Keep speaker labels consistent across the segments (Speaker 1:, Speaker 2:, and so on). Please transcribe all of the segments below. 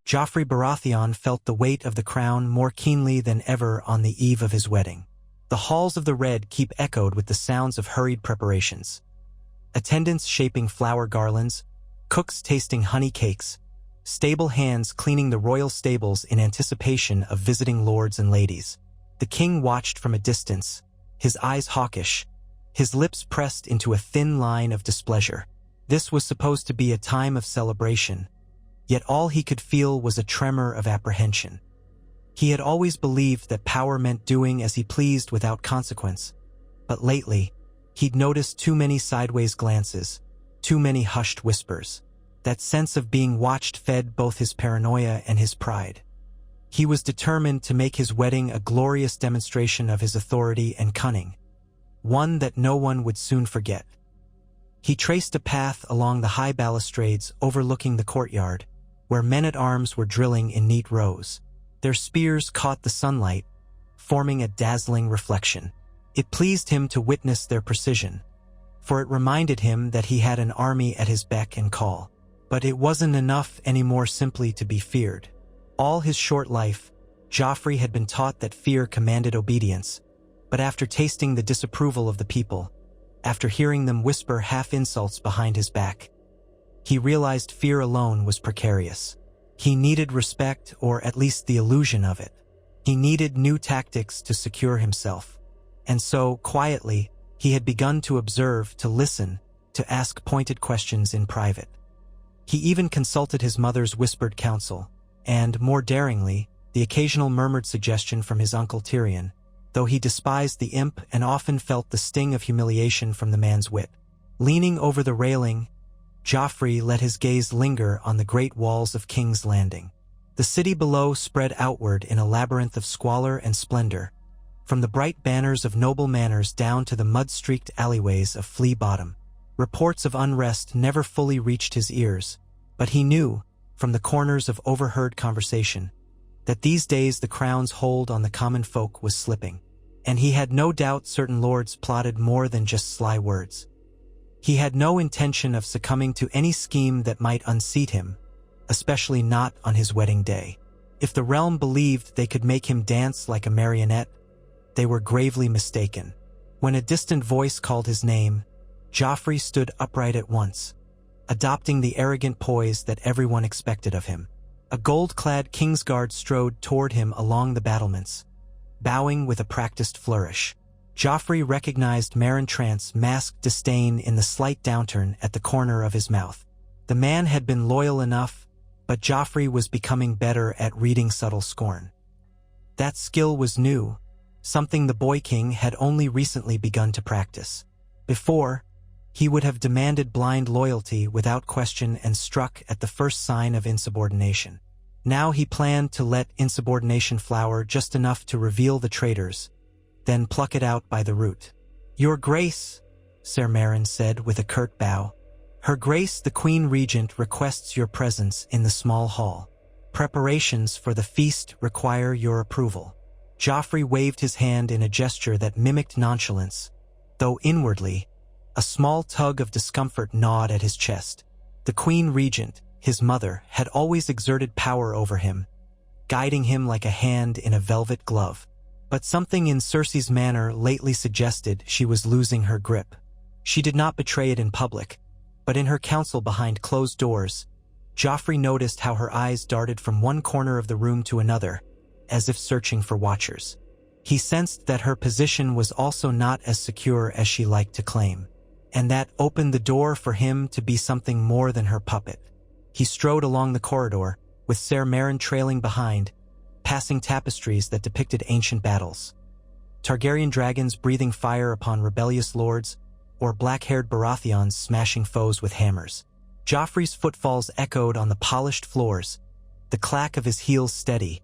Speaker 1: Joffrey Baratheon felt the weight of the crown more keenly than ever on the eve of his wedding. The halls of the Red Keep echoed with the sounds of hurried preparations. Attendants shaping flower garlands, cooks tasting honey cakes, stable hands cleaning the royal stables in anticipation of visiting lords and ladies. The king watched from a distance, his eyes hawkish, his lips pressed into a thin line of displeasure. This was supposed to be a time of celebration, yet all he could feel was a tremor of apprehension. He had always believed that power meant doing as he pleased without consequence, but lately, he'd noticed too many sideways glances, too many hushed whispers. That sense of being watched fed both his paranoia and his pride. He was determined to make his wedding a glorious demonstration of his authority and cunning, one that no one would soon forget. He traced a path along the high balustrades overlooking the courtyard, where men-at-arms were drilling in neat rows. Their spears caught the sunlight, forming a dazzling reflection. It pleased him to witness their precision, for it reminded him that he had an army at his beck and call. But it wasn't enough anymore simply to be feared. All his short life, Joffrey had been taught that fear commanded obedience, but after tasting the disapproval of the people, after hearing them whisper half-insults behind his back, he realized fear alone was precarious. He needed respect, or at least the illusion of it. He needed new tactics to secure himself. And so, quietly, he had begun to observe, to listen, to ask pointed questions in private. He even consulted his mother's whispered counsel, and, more daringly, the occasional murmured suggestion from his uncle Tyrion, though he despised the imp and often felt the sting of humiliation from the man's wit. Leaning over the railing, Joffrey let his gaze linger on the great walls of King's Landing. The city below spread outward in a labyrinth of squalor and splendor, from the bright banners of noble manors down to the mud-streaked alleyways of Flea Bottom. Reports of unrest never fully reached his ears, but he knew, from the corners of overheard conversation, that these days the crown's hold on the common folk was slipping, and he had no doubt certain lords plotted more than just sly words. He had no intention of succumbing to any scheme that might unseat him, especially not on his wedding day. If the realm believed they could make him dance like a marionette, they were gravely mistaken. When a distant voice called his name, Joffrey stood upright at once, adopting the arrogant poise that everyone expected of him. A gold-clad Kingsguard strode toward him along the battlements, bowing with a practiced flourish. Joffrey recognized Meryn Trant's masked disdain in the slight downturn at the corner of his mouth. The man had been loyal enough, but Joffrey was becoming better at reading subtle scorn. That skill was new, something the Boy King had only recently begun to practice. Before, he would have demanded blind loyalty without question and struck at the first sign of insubordination. Now he planned to let insubordination flower just enough to reveal the traitors, then pluck it out by the root. "Your Grace," Ser Meryn said with a curt bow. "Her Grace the Queen Regent requests your presence in the small hall. Preparations for the feast require your approval." Joffrey waved his hand in a gesture that mimicked nonchalance, though inwardly, a small tug of discomfort gnawed at his chest. The Queen Regent, his mother, had always exerted power over him, guiding him like a hand in a velvet glove. But something in Cersei's manner lately suggested she was losing her grip. She did not betray it in public, but in her council behind closed doors, Joffrey noticed how her eyes darted from one corner of the room to another, as if searching for watchers. He sensed that her position was also not as secure as she liked to claim, and that opened the door for him to be something more than her puppet. He strode along the corridor, with Ser Meryn trailing behind, passing tapestries that depicted ancient battles. Targaryen dragons breathing fire upon rebellious lords, or black-haired Baratheons smashing foes with hammers. Joffrey's footfalls echoed on the polished floors, the clack of his heels steady,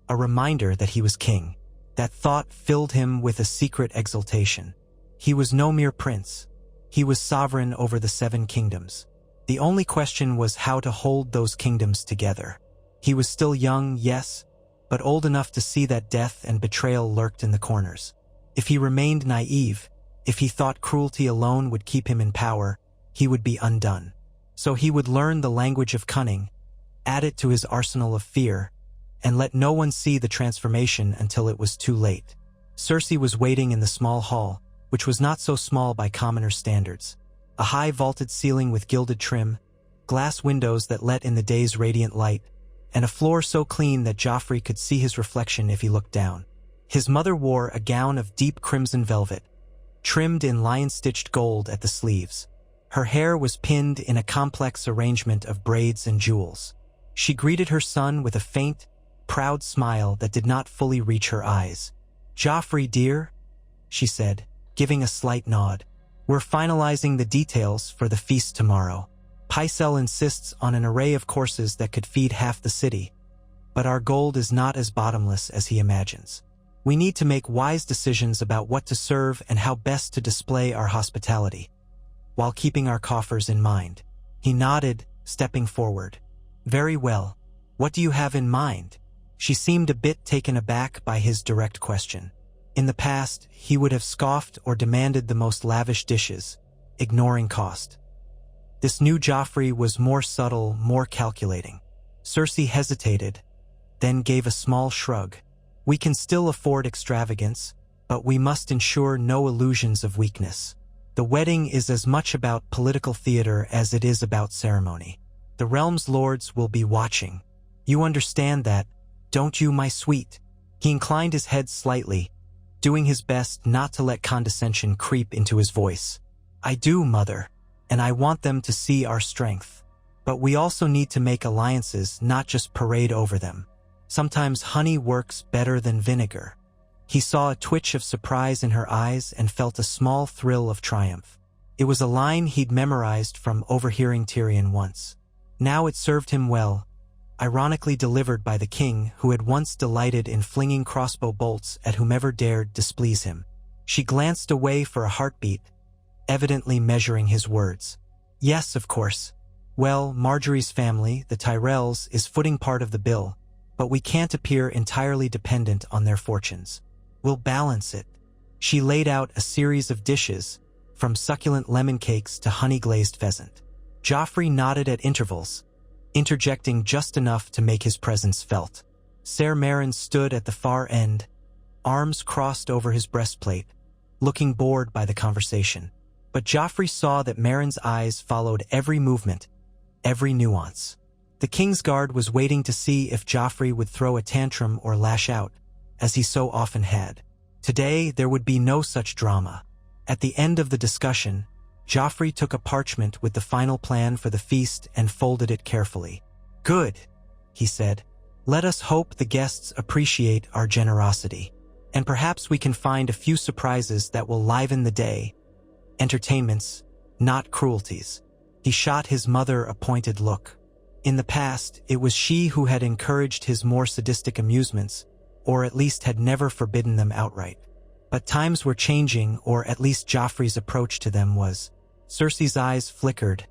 Speaker 1: a reminder that he was king. That thought filled him with a secret exultation. He was no mere prince. He was sovereign over the 7 kingdoms. The only question was how to hold those kingdoms together. He was still young, yes, but old enough to see that death and betrayal lurked in the corners. If he remained naive, if he thought cruelty alone would keep him in power, he would be undone. So he would learn the language of cunning, add it to his arsenal of fear, and let no one see the transformation until it was too late. Cersei was waiting in the small hall, which was not so small by commoner standards. A high vaulted ceiling with gilded trim, glass windows that let in the day's radiant light, and a floor so clean that Joffrey could see his reflection if he looked down. His mother wore a gown of deep crimson velvet, trimmed in lion-stitched gold at the sleeves. Her hair was pinned in a complex arrangement of braids and jewels. She greeted her son with a faint, proud smile that did not fully reach her eyes. "Joffrey, dear," she said, giving a slight nod. "We're finalizing the details for the feast tomorrow. Pycelle insists on an array of courses that could feed half the city, but our gold is not as bottomless as he imagines. We need to make wise decisions about what to serve and how best to display our hospitality, while keeping our coffers in mind." He nodded, stepping forward. "Very well. What do you have in mind?" She seemed a bit taken aback by his direct question. In the past, he would have scoffed or demanded the most lavish dishes, ignoring cost. This new Joffrey was more subtle, more calculating. Cersei hesitated, then gave a small shrug. "We can still afford extravagance, but we must ensure no illusions of weakness. The wedding is as much about political theater as it is about ceremony. The realm's lords will be watching. You understand that, don't you, my sweet?" He inclined his head slightly, doing his best not to let condescension creep into his voice. "I do, mother, and I want them to see our strength. But we also need to make alliances, not just parade over them. Sometimes honey works better than vinegar." He saw a twitch of surprise in her eyes and felt a small thrill of triumph. It was a line he'd memorized from overhearing Tyrion once. Now it served him well, ironically delivered by the king who had once delighted in flinging crossbow bolts at whomever dared displease him. She glanced away for a heartbeat, evidently measuring his words. "Yes, of course. Well, Marjorie's family, the Tyrells, is footing part of the bill, but we can't appear entirely dependent on their fortunes. We'll balance it." She laid out a series of dishes, from succulent lemon cakes to honey-glazed pheasant. Joffrey nodded at intervals, interjecting just enough to make his presence felt. Ser Meryn stood at the far end, arms crossed over his breastplate, looking bored by the conversation. But Joffrey saw that Meryn's eyes followed every movement, every nuance. The Kingsguard was waiting to see if Joffrey would throw a tantrum or lash out, as he so often had. Today, there would be no such drama. At the end of the discussion, Joffrey took a parchment with the final plan for the feast and folded it carefully. "Good," he said. "Let us hope the guests appreciate our generosity. And perhaps we can find a few surprises that will liven the day. Entertainments, not cruelties." He shot his mother a pointed look. In the past, it was she who had encouraged his more sadistic amusements, or at least had never forbidden them outright. But times were changing, or at least Joffrey's approach to them was. Cersei's eyes flickered,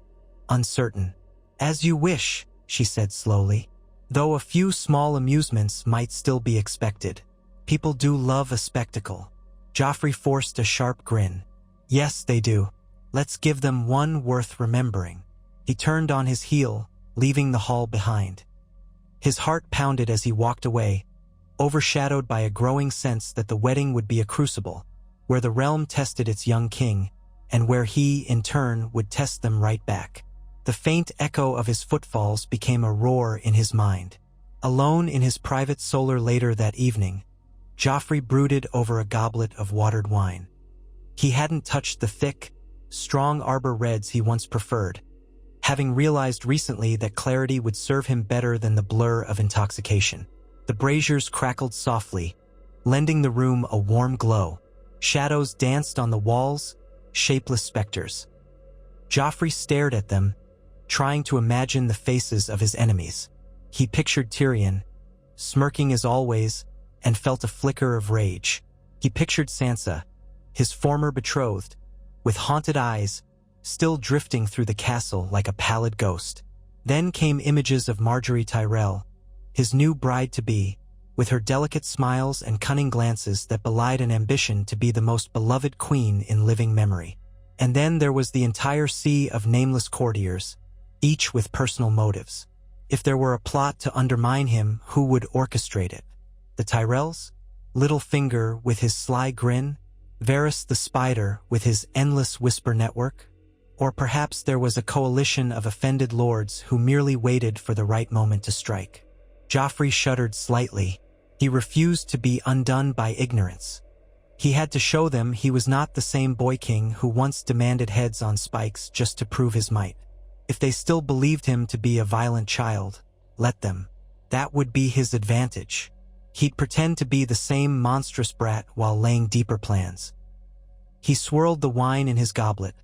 Speaker 1: uncertain. "As you wish," she said slowly. "Though a few small amusements might still be expected. People do love a spectacle." Joffrey forced a sharp grin. "Yes, they do. Let's give them one worth remembering." He turned on his heel, leaving the hall behind. His heart pounded as he walked away, overshadowed by a growing sense that the wedding would be a crucible, where the realm tested its young king, and where he, in turn, would test them right back. The faint echo of his footfalls became a roar in his mind. Alone in his private solar later that evening, Joffrey brooded over a goblet of watered wine. He hadn't touched the thick, strong arbor reds he once preferred, having realized recently that clarity would serve him better than the blur of intoxication. The braziers crackled softly, lending the room a warm glow. Shadows danced on the walls, shapeless specters. Joffrey stared at them, trying to imagine the faces of his enemies. He pictured Tyrion, smirking as always, and felt a flicker of rage. He pictured Sansa, his former betrothed, with haunted eyes, still drifting through the castle like a pallid ghost. Then came images of Marjorie Tyrell, his new bride-to-be, with her delicate smiles and cunning glances that belied an ambition to be the most beloved queen in living memory. And then there was the entire sea of nameless courtiers, each with personal motives. If there were a plot to undermine him, who would orchestrate it? The Tyrells? Littlefinger with his sly grin? Varys the Spider with his endless whisper network? Or perhaps there was a coalition of offended lords who merely waited for the right moment to strike. Joffrey shuddered slightly. He refused to be undone by ignorance. He had to show them he was not the same boy king who once demanded heads on spikes just to prove his might. If they still believed him to be a violent child, let them. That would be his advantage. He'd pretend to be the same monstrous brat while laying deeper plans. He swirled the wine in his goblet,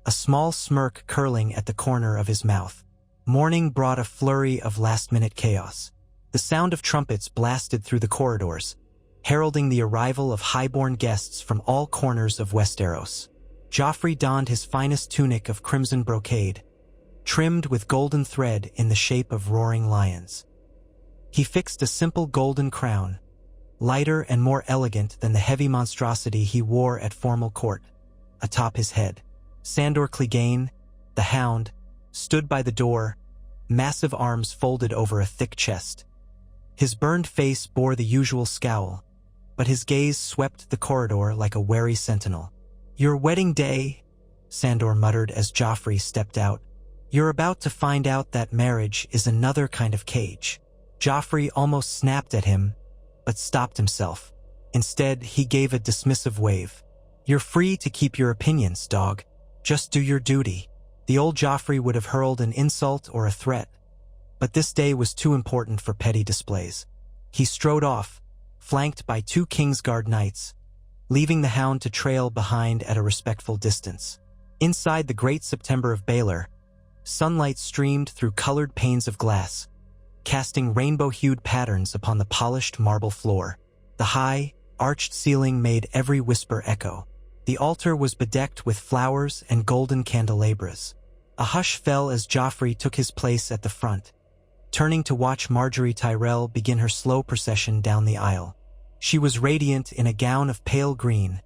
Speaker 1: a small smirk curling at the corner of his mouth. Morning brought a flurry of last-minute chaos. The sound of trumpets blasted through the corridors, heralding the arrival of highborn guests from all corners of Westeros. Joffrey donned his finest tunic of crimson brocade, trimmed with golden thread in the shape of roaring lions. He fixed a simple golden crown, lighter and more elegant than the heavy monstrosity he wore at formal court, atop his head. Sandor Clegane, the Hound, stood by the door, massive arms folded over a thick chest. His burned face bore the usual scowl, but his gaze swept the corridor like a wary sentinel. "Your wedding day," Sandor muttered as Joffrey stepped out. "You're about to find out that marriage is another kind of cage." Joffrey almost snapped at him, but stopped himself. Instead, he gave a dismissive wave. "You're free to keep your opinions, dog. Just do your duty." The old Joffrey would have hurled an insult or a threat, but this day was too important for petty displays. He strode off, flanked by 2 Kingsguard knights, leaving the Hound to trail behind at a respectful distance. Inside the Great September of Baelor, sunlight streamed through colored panes of glass, casting rainbow-hued patterns upon the polished marble floor. The high, arched ceiling made every whisper echo. The altar was bedecked with flowers and golden candelabras. A hush fell as Joffrey took his place at the front, turning to watch Margaery Tyrell begin her slow procession down the aisle. She was radiant in a gown of pale green,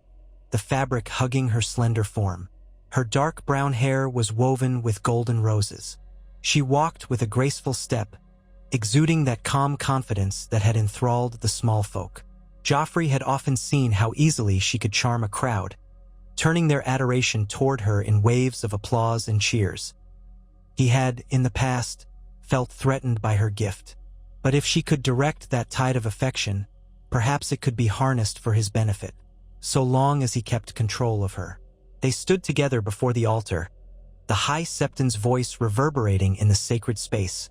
Speaker 1: the fabric hugging her slender form. Her dark brown hair was woven with golden roses. She walked with a graceful step, exuding that calm confidence that had enthralled the small folk. Joffrey had often seen how easily she could charm a crowd, turning their adoration toward her in waves of applause and cheers. He had, in the past, felt threatened by her gift. But if she could direct that tide of affection, perhaps it could be harnessed for his benefit, so long as he kept control of her. They stood together before the altar, the High Septon's voice reverberating in the sacred space,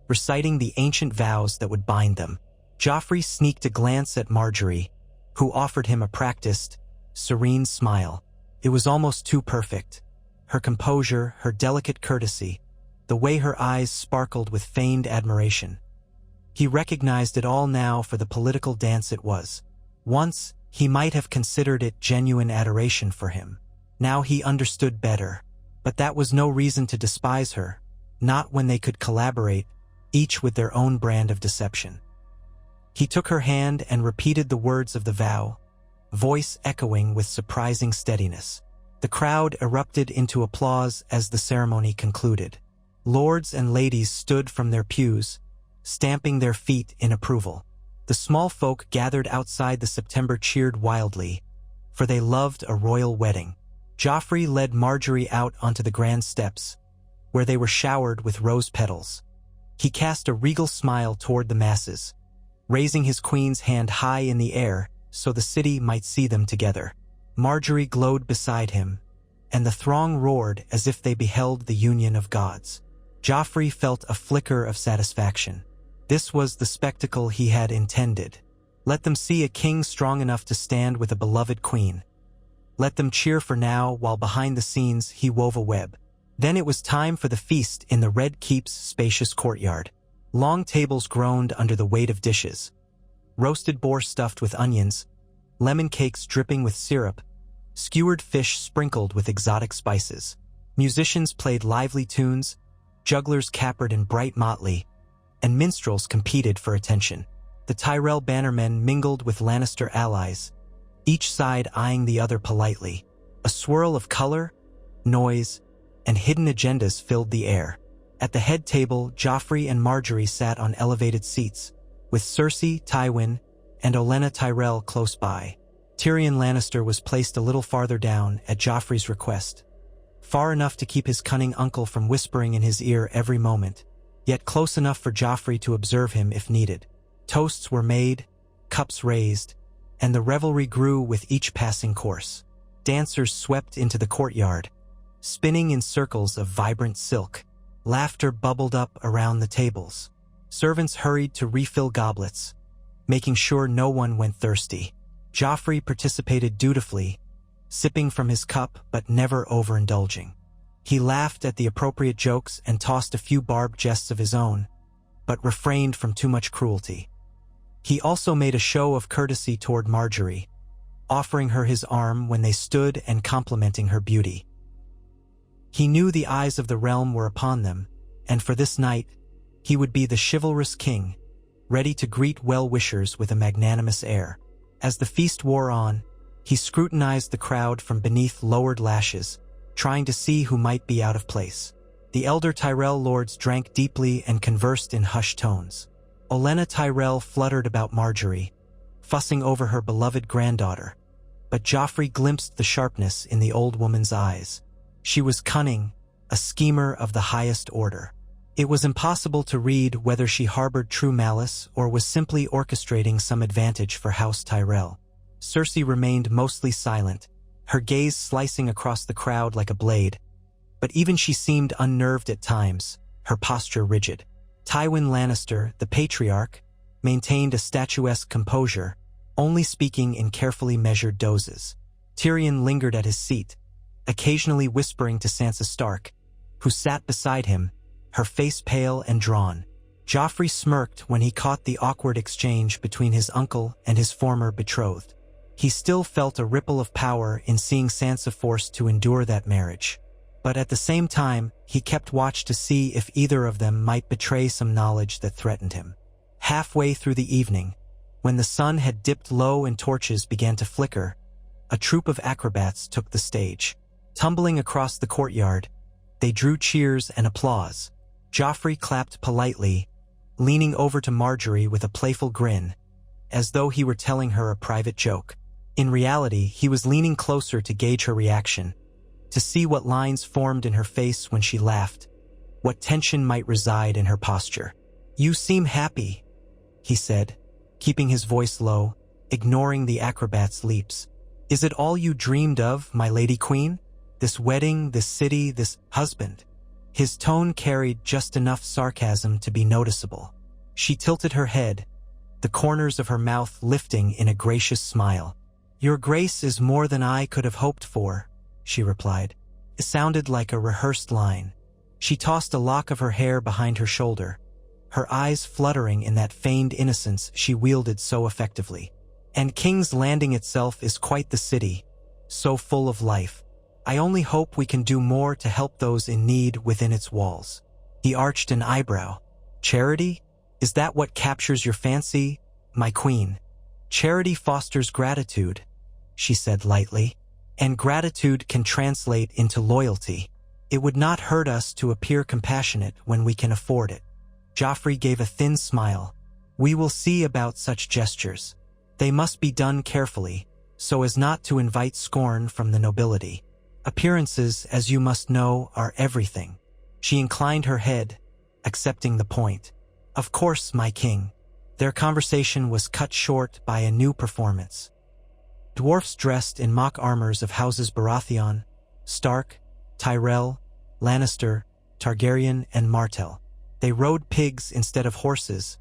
Speaker 1: reciting the ancient vows that would bind them. Joffrey sneaked a glance at Margaery, who offered him a practiced, serene smile. It was almost too perfect. Her composure, her delicate courtesy, the way her eyes sparkled with feigned admiration. He recognized it all now for the political dance it was. Once, he might have considered it genuine adoration for him. Now he understood better. But that was no reason to despise her, not when they could collaborate, each with their own brand of deception. He took her hand and repeated the words of the vow, voice echoing with surprising steadiness. The crowd erupted into applause as the ceremony concluded. Lords and ladies stood from their pews, stamping their feet in approval. The small folk gathered outside the September cheered wildly, for they loved a royal wedding. Joffrey led Margaery out onto the grand steps, where they were showered with rose petals. He cast a regal smile toward the masses, raising his queen's hand high in the air so the city might see them together. Margaery glowed beside him, and the throng roared as if they beheld the union of gods. Joffrey felt a flicker of satisfaction. This was the spectacle he had intended. Let them see a king strong enough to stand with a beloved queen. Let them cheer for now while behind the scenes he wove a web. Then it was time for the feast in the Red Keep's spacious courtyard. Long tables groaned under the weight of dishes. Roasted boar stuffed with onions, lemon cakes dripping with syrup, skewered fish sprinkled with exotic spices. Musicians played lively tunes, jugglers capered in bright motley, and minstrels competed for attention. The Tyrell bannermen mingled with Lannister allies, each side eyeing the other politely. A swirl of color, noise, and hidden agendas filled the air. At the head table, Joffrey and Margaery sat on elevated seats, with Cersei, Tywin, and Olenna Tyrell close by. Tyrion Lannister was placed a little farther down at Joffrey's request, far enough to keep his cunning uncle from whispering in his ear every moment, yet close enough for Joffrey to observe him if needed. Toasts were made, cups raised, and the revelry grew with each passing course. Dancers swept into the courtyard, spinning in circles of vibrant silk. Laughter bubbled up around the tables. Servants hurried to refill goblets, making sure no one went thirsty. Joffrey participated dutifully, sipping from his cup but never overindulging. He laughed at the appropriate jokes and tossed a few barbed jests of his own, but refrained from too much cruelty. He also made a show of courtesy toward Margaery, offering her his arm when they stood and complimenting her beauty. He knew the eyes of the realm were upon them, and for this night, he would be the chivalrous king, ready to greet well-wishers with a magnanimous air. As the feast wore on, he scrutinized the crowd from beneath lowered lashes, trying to see who might be out of place. The elder Tyrell lords drank deeply and conversed in hushed tones. Olenna Tyrell fluttered about Margaery, fussing over her beloved granddaughter, but Joffrey glimpsed the sharpness in the old woman's eyes. She was cunning, a schemer of the highest order. It was impossible to read whether she harbored true malice or was simply orchestrating some advantage for House Tyrell. Cersei remained mostly silent, her gaze slicing across the crowd like a blade, but even she seemed unnerved at times, her posture rigid. Tywin Lannister, the patriarch, maintained a statuesque composure, only speaking in carefully measured doses. Tyrion lingered at his seat, occasionally whispering to Sansa Stark, who sat beside him, her face pale and drawn. Joffrey smirked when he caught the awkward exchange between his uncle and his former betrothed. He still felt a ripple of power in seeing Sansa forced to endure that marriage. But at the same time, he kept watch to see if either of them might betray some knowledge that threatened him. Halfway through the evening, when the sun had dipped low and torches began to flicker, a troupe of acrobats took the stage. Tumbling across the courtyard, they drew cheers and applause. Joffrey clapped politely, leaning over to Margaery with a playful grin, as though he were telling her a private joke. In reality, he was leaning closer to gauge her reaction, to see what lines formed in her face when she laughed, what tension might reside in her posture. "You seem happy," he said, keeping his voice low, ignoring the acrobat's leaps. "Is it all you dreamed of, my lady queen? This wedding, this city, this husband?" His tone carried just enough sarcasm to be noticeable. She tilted her head, the corners of her mouth lifting in a gracious smile. "Your grace is more than I could have hoped for," she replied. It sounded like a rehearsed line. She tossed a lock of her hair behind her shoulder, her eyes fluttering in that feigned innocence she wielded so effectively. "And King's Landing itself is quite the city, so full of life. I only hope we can do more to help those in need within its walls." He arched an eyebrow. "Charity? Is that what captures your fancy, my queen?" "Charity fosters gratitude," she said lightly. "And gratitude can translate into loyalty. It would not hurt us to appear compassionate when we can afford it." Joffrey gave a thin smile. "We will see about such gestures. They must be done carefully, so as not to invite scorn from the nobility. Appearances, as you must know, are everything." She inclined her head, accepting the point. "Of course, my king." Their conversation was cut short by a new performance. Dwarfs dressed in mock armors of houses Baratheon, Stark, Tyrell, Lannister, Targaryen, and Martell. They rode pigs instead of horses,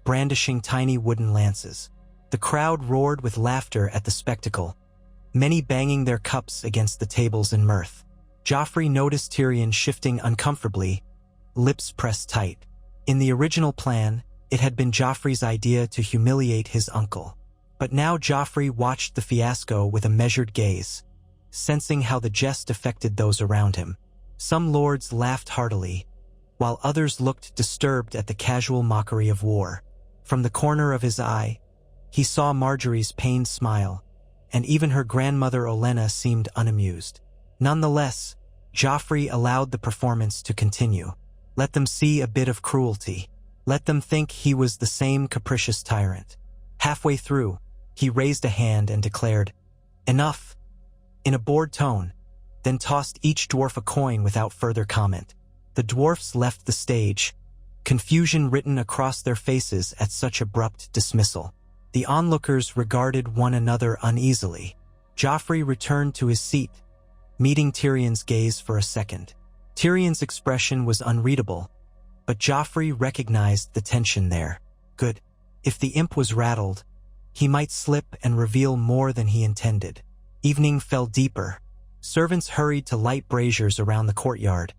Speaker 1: brandishing tiny wooden lances. The crowd roared with laughter at the spectacle, many banging their cups against the tables in mirth. Joffrey noticed Tyrion shifting uncomfortably, lips pressed tight. In the original plan, it had been Joffrey's idea to humiliate his uncle. But now Joffrey watched the fiasco with a measured gaze, sensing how the jest affected those around him. Some lords laughed heartily, while others looked disturbed at the casual mockery of war. From the corner of his eye, he saw Margaery's pained smile, and even her grandmother Olenna seemed unamused. Nonetheless, Joffrey allowed the performance to continue. Let them see a bit of cruelty. Let them think he was the same capricious tyrant. Halfway through, he raised a hand and declared, "Enough," in a bored tone, then tossed each dwarf a coin without further comment. The dwarfs left the stage, confusion written across their faces at such abrupt dismissal. The onlookers regarded one another uneasily. Joffrey returned to his seat, meeting Tyrion's gaze for a second. Tyrion's expression was unreadable, but Joffrey recognized the tension there. Good. If the imp was rattled, he might slip and reveal more than he intended. Evening fell deeper. Servants hurried to light braziers around the courtyard,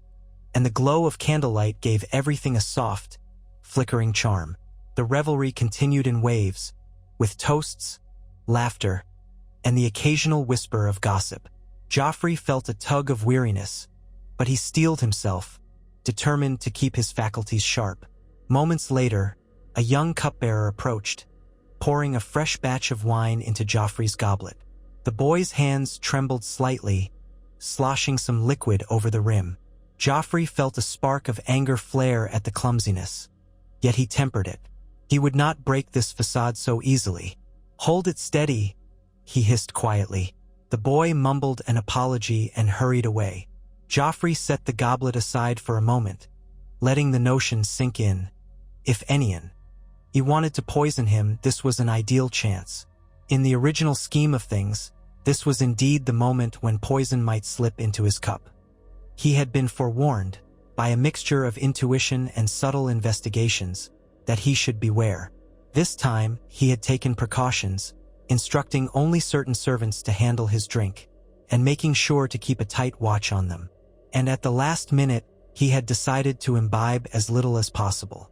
Speaker 1: and the glow of candlelight gave everything a soft, flickering charm. The revelry continued in waves, with toasts, laughter, and the occasional whisper of gossip. Joffrey felt a tug of weariness, but he steeled himself, determined to keep his faculties sharp. Moments later, a young cupbearer approached, pouring a fresh batch of wine into Joffrey's goblet. The boy's hands trembled slightly, sloshing some liquid over the rim. Joffrey felt a spark of anger flare at the clumsiness, yet he tempered it. He would not break this facade so easily. "Hold it steady," he hissed quietly. The boy mumbled an apology and hurried away. Joffrey set the goblet aside for a moment, letting the notion sink in. If Enion he wanted to poison him, this was an ideal chance. In the original scheme of things, this was indeed the moment when poison might slip into his cup. He had been forewarned, by a mixture of intuition and subtle investigations, that he should beware. This time, he had taken precautions, instructing only certain servants to handle his drink, and making sure to keep a tight watch on them. And at the last minute, he had decided to imbibe as little as possible.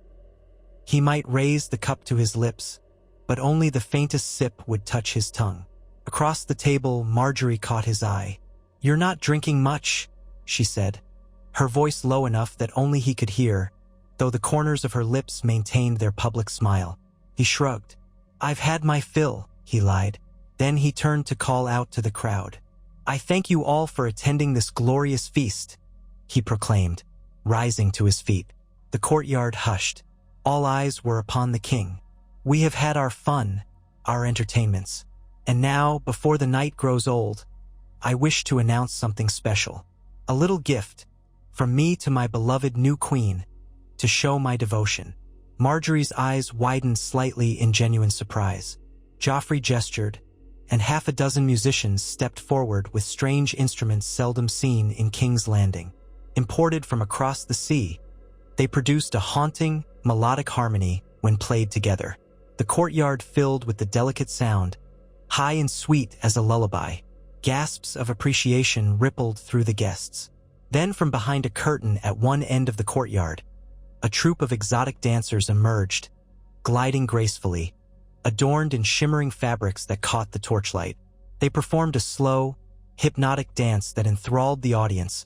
Speaker 1: He might raise the cup to his lips, but only the faintest sip would touch his tongue. Across the table, Marjorie caught his eye. "You're not drinking much," she said, her voice low enough that only he could hear, though the corners of her lips maintained their public smile. He shrugged. "I've had my fill," he lied. Then he turned to call out to the crowd. "I thank you all for attending this glorious feast," he proclaimed, rising to his feet. The courtyard hushed. All eyes were upon the king. "We have had our fun, our entertainments, and now, before the night grows old, I wish to announce something special. A little gift, from me to my beloved new queen, to show my devotion." Marjorie's eyes widened slightly in genuine surprise. Joffrey gestured, and half a dozen musicians stepped forward with strange instruments seldom seen in King's Landing. Imported from across the sea, they produced a haunting, melodic harmony when played together. The courtyard filled with the delicate sound, high and sweet as a lullaby. Gasps of appreciation rippled through the guests. Then from behind a curtain at one end of the courtyard, a troupe of exotic dancers emerged, gliding gracefully, adorned in shimmering fabrics that caught the torchlight. They performed a slow, hypnotic dance that enthralled the audience,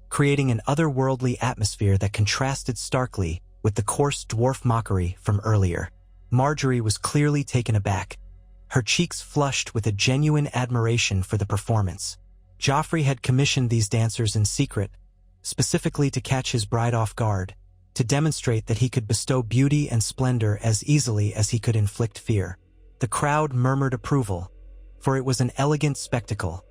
Speaker 1: creating an otherworldly atmosphere that contrasted starkly with the coarse dwarf mockery from earlier. Marjorie was clearly taken aback, her cheeks flushed with a genuine admiration for the performance. Joffrey had commissioned these dancers in secret, specifically to catch his bride off guard, to demonstrate that he could bestow beauty and splendor as easily as he could inflict fear. The crowd murmured approval, for it was an elegant spectacle,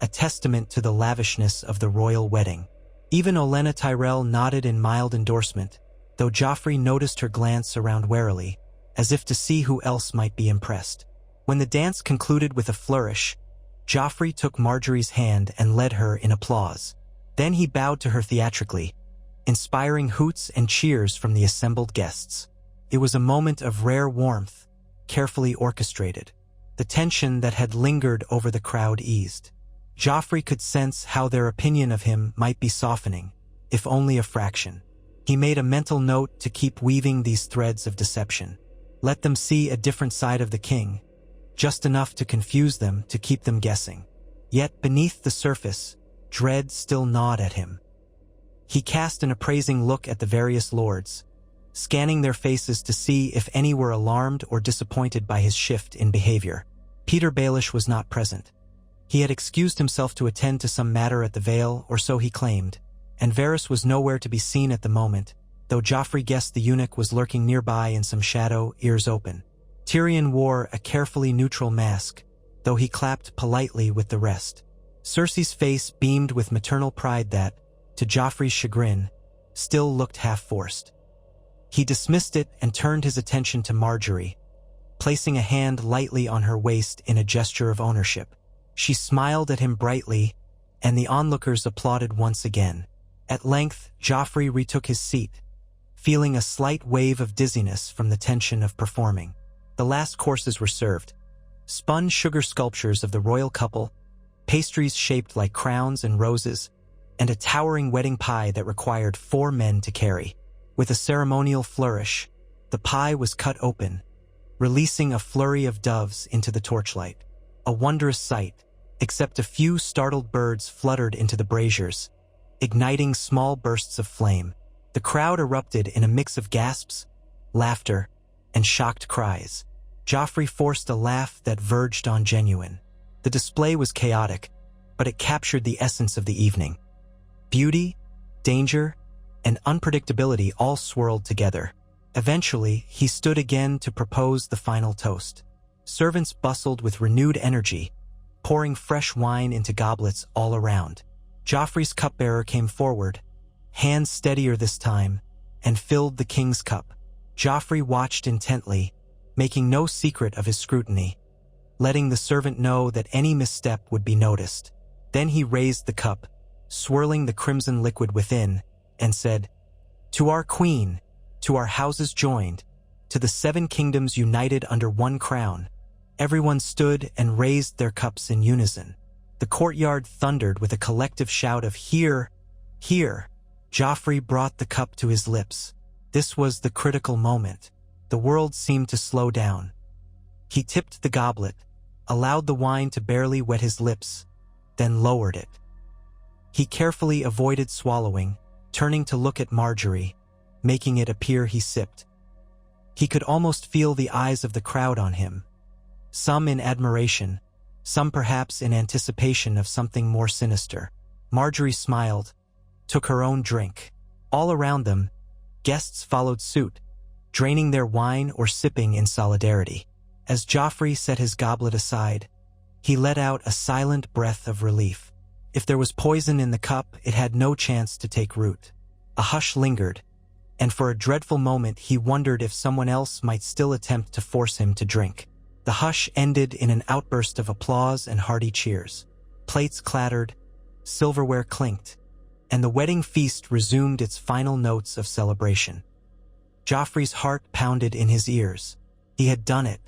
Speaker 1: a testament to the lavishness of the royal wedding. Even Olenna Tyrell nodded in mild endorsement, though Joffrey noticed her glance around warily, as if to see who else might be impressed. When the dance concluded with a flourish, Joffrey took Marjorie's hand and led her in applause. Then he bowed to her theatrically, inspiring hoots and cheers from the assembled guests. It was a moment of rare warmth, carefully orchestrated. The tension that had lingered over the crowd eased. Joffrey could sense how their opinion of him might be softening, if only a fraction. He made a mental note to keep weaving these threads of deception. Let them see a different side of the king, just enough to confuse them, to keep them guessing. Yet beneath the surface, dread still gnawed at him. He cast an appraising look at the various lords, scanning their faces to see if any were alarmed or disappointed by his shift in behavior. Peter Baelish was not present. He had excused himself to attend to some matter at the Vale, or so he claimed, and Varys was nowhere to be seen at the moment, though Joffrey guessed the eunuch was lurking nearby in some shadow, ears open. Tyrion wore a carefully neutral mask, though he clapped politely with the rest. Cersei's face beamed with maternal pride that, to Joffrey's chagrin, still looked half-forced. He dismissed it and turned his attention to Marjorie, placing a hand lightly on her waist in a gesture of ownership. She smiled at him brightly, and the onlookers applauded once again. At length, Joffrey retook his seat, feeling a slight wave of dizziness from the tension of performing. The last courses were served. Spun sugar sculptures of the royal couple, pastries shaped like crowns and roses, and a towering wedding pie that required 4 men to carry. With a ceremonial flourish, the pie was cut open, releasing a flurry of doves into the torchlight. A wondrous sight, except a few startled birds fluttered into the braziers, igniting small bursts of flame. The crowd erupted in a mix of gasps, laughter, and shocked cries. Joffrey forced a laugh that verged on genuine. The display was chaotic, but it captured the essence of the evening. Beauty, danger, and unpredictability all swirled together. Eventually, he stood again to propose the final toast. Servants bustled with renewed energy, pouring fresh wine into goblets all around. Joffrey's cupbearer came forward, hands steadier this time, and filled the king's cup. Joffrey watched intently, making no secret of his scrutiny, letting the servant know that any misstep would be noticed. Then he raised the cup, swirling the crimson liquid within, and said, "To our queen, to our houses joined, to the 7 kingdoms united under one crown." Everyone stood and raised their cups in unison. The courtyard thundered with a collective shout of "Hear! Hear!" Joffrey brought the cup to his lips. This was the critical moment. The world seemed to slow down. He tipped the goblet, allowed the wine to barely wet his lips, then lowered it. He carefully avoided swallowing, turning to look at Marjorie, making it appear he sipped. He could almost feel the eyes of the crowd on him, some in admiration, some perhaps in anticipation of something more sinister. Marjorie smiled, took her own drink. All around them, guests followed suit, draining their wine or sipping in solidarity. As Joffrey set his goblet aside, he let out a silent breath of relief. If there was poison in the cup, it had no chance to take root. A hush lingered, and for a dreadful moment he wondered if someone else might still attempt to force him to drink. The hush ended in an outburst of applause and hearty cheers. Plates clattered, silverware clinked, and the wedding feast resumed its final notes of celebration. Joffrey's heart pounded in his ears. He had done it.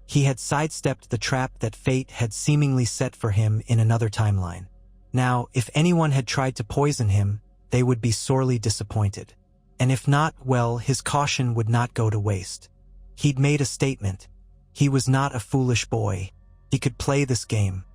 Speaker 1: He had sidestepped the trap that fate had seemingly set for him in another timeline. Now, if anyone had tried to poison him, they would be sorely disappointed. And if not, well, his caution would not go to waste. He'd made a statement. He was not a foolish boy. He could play this game.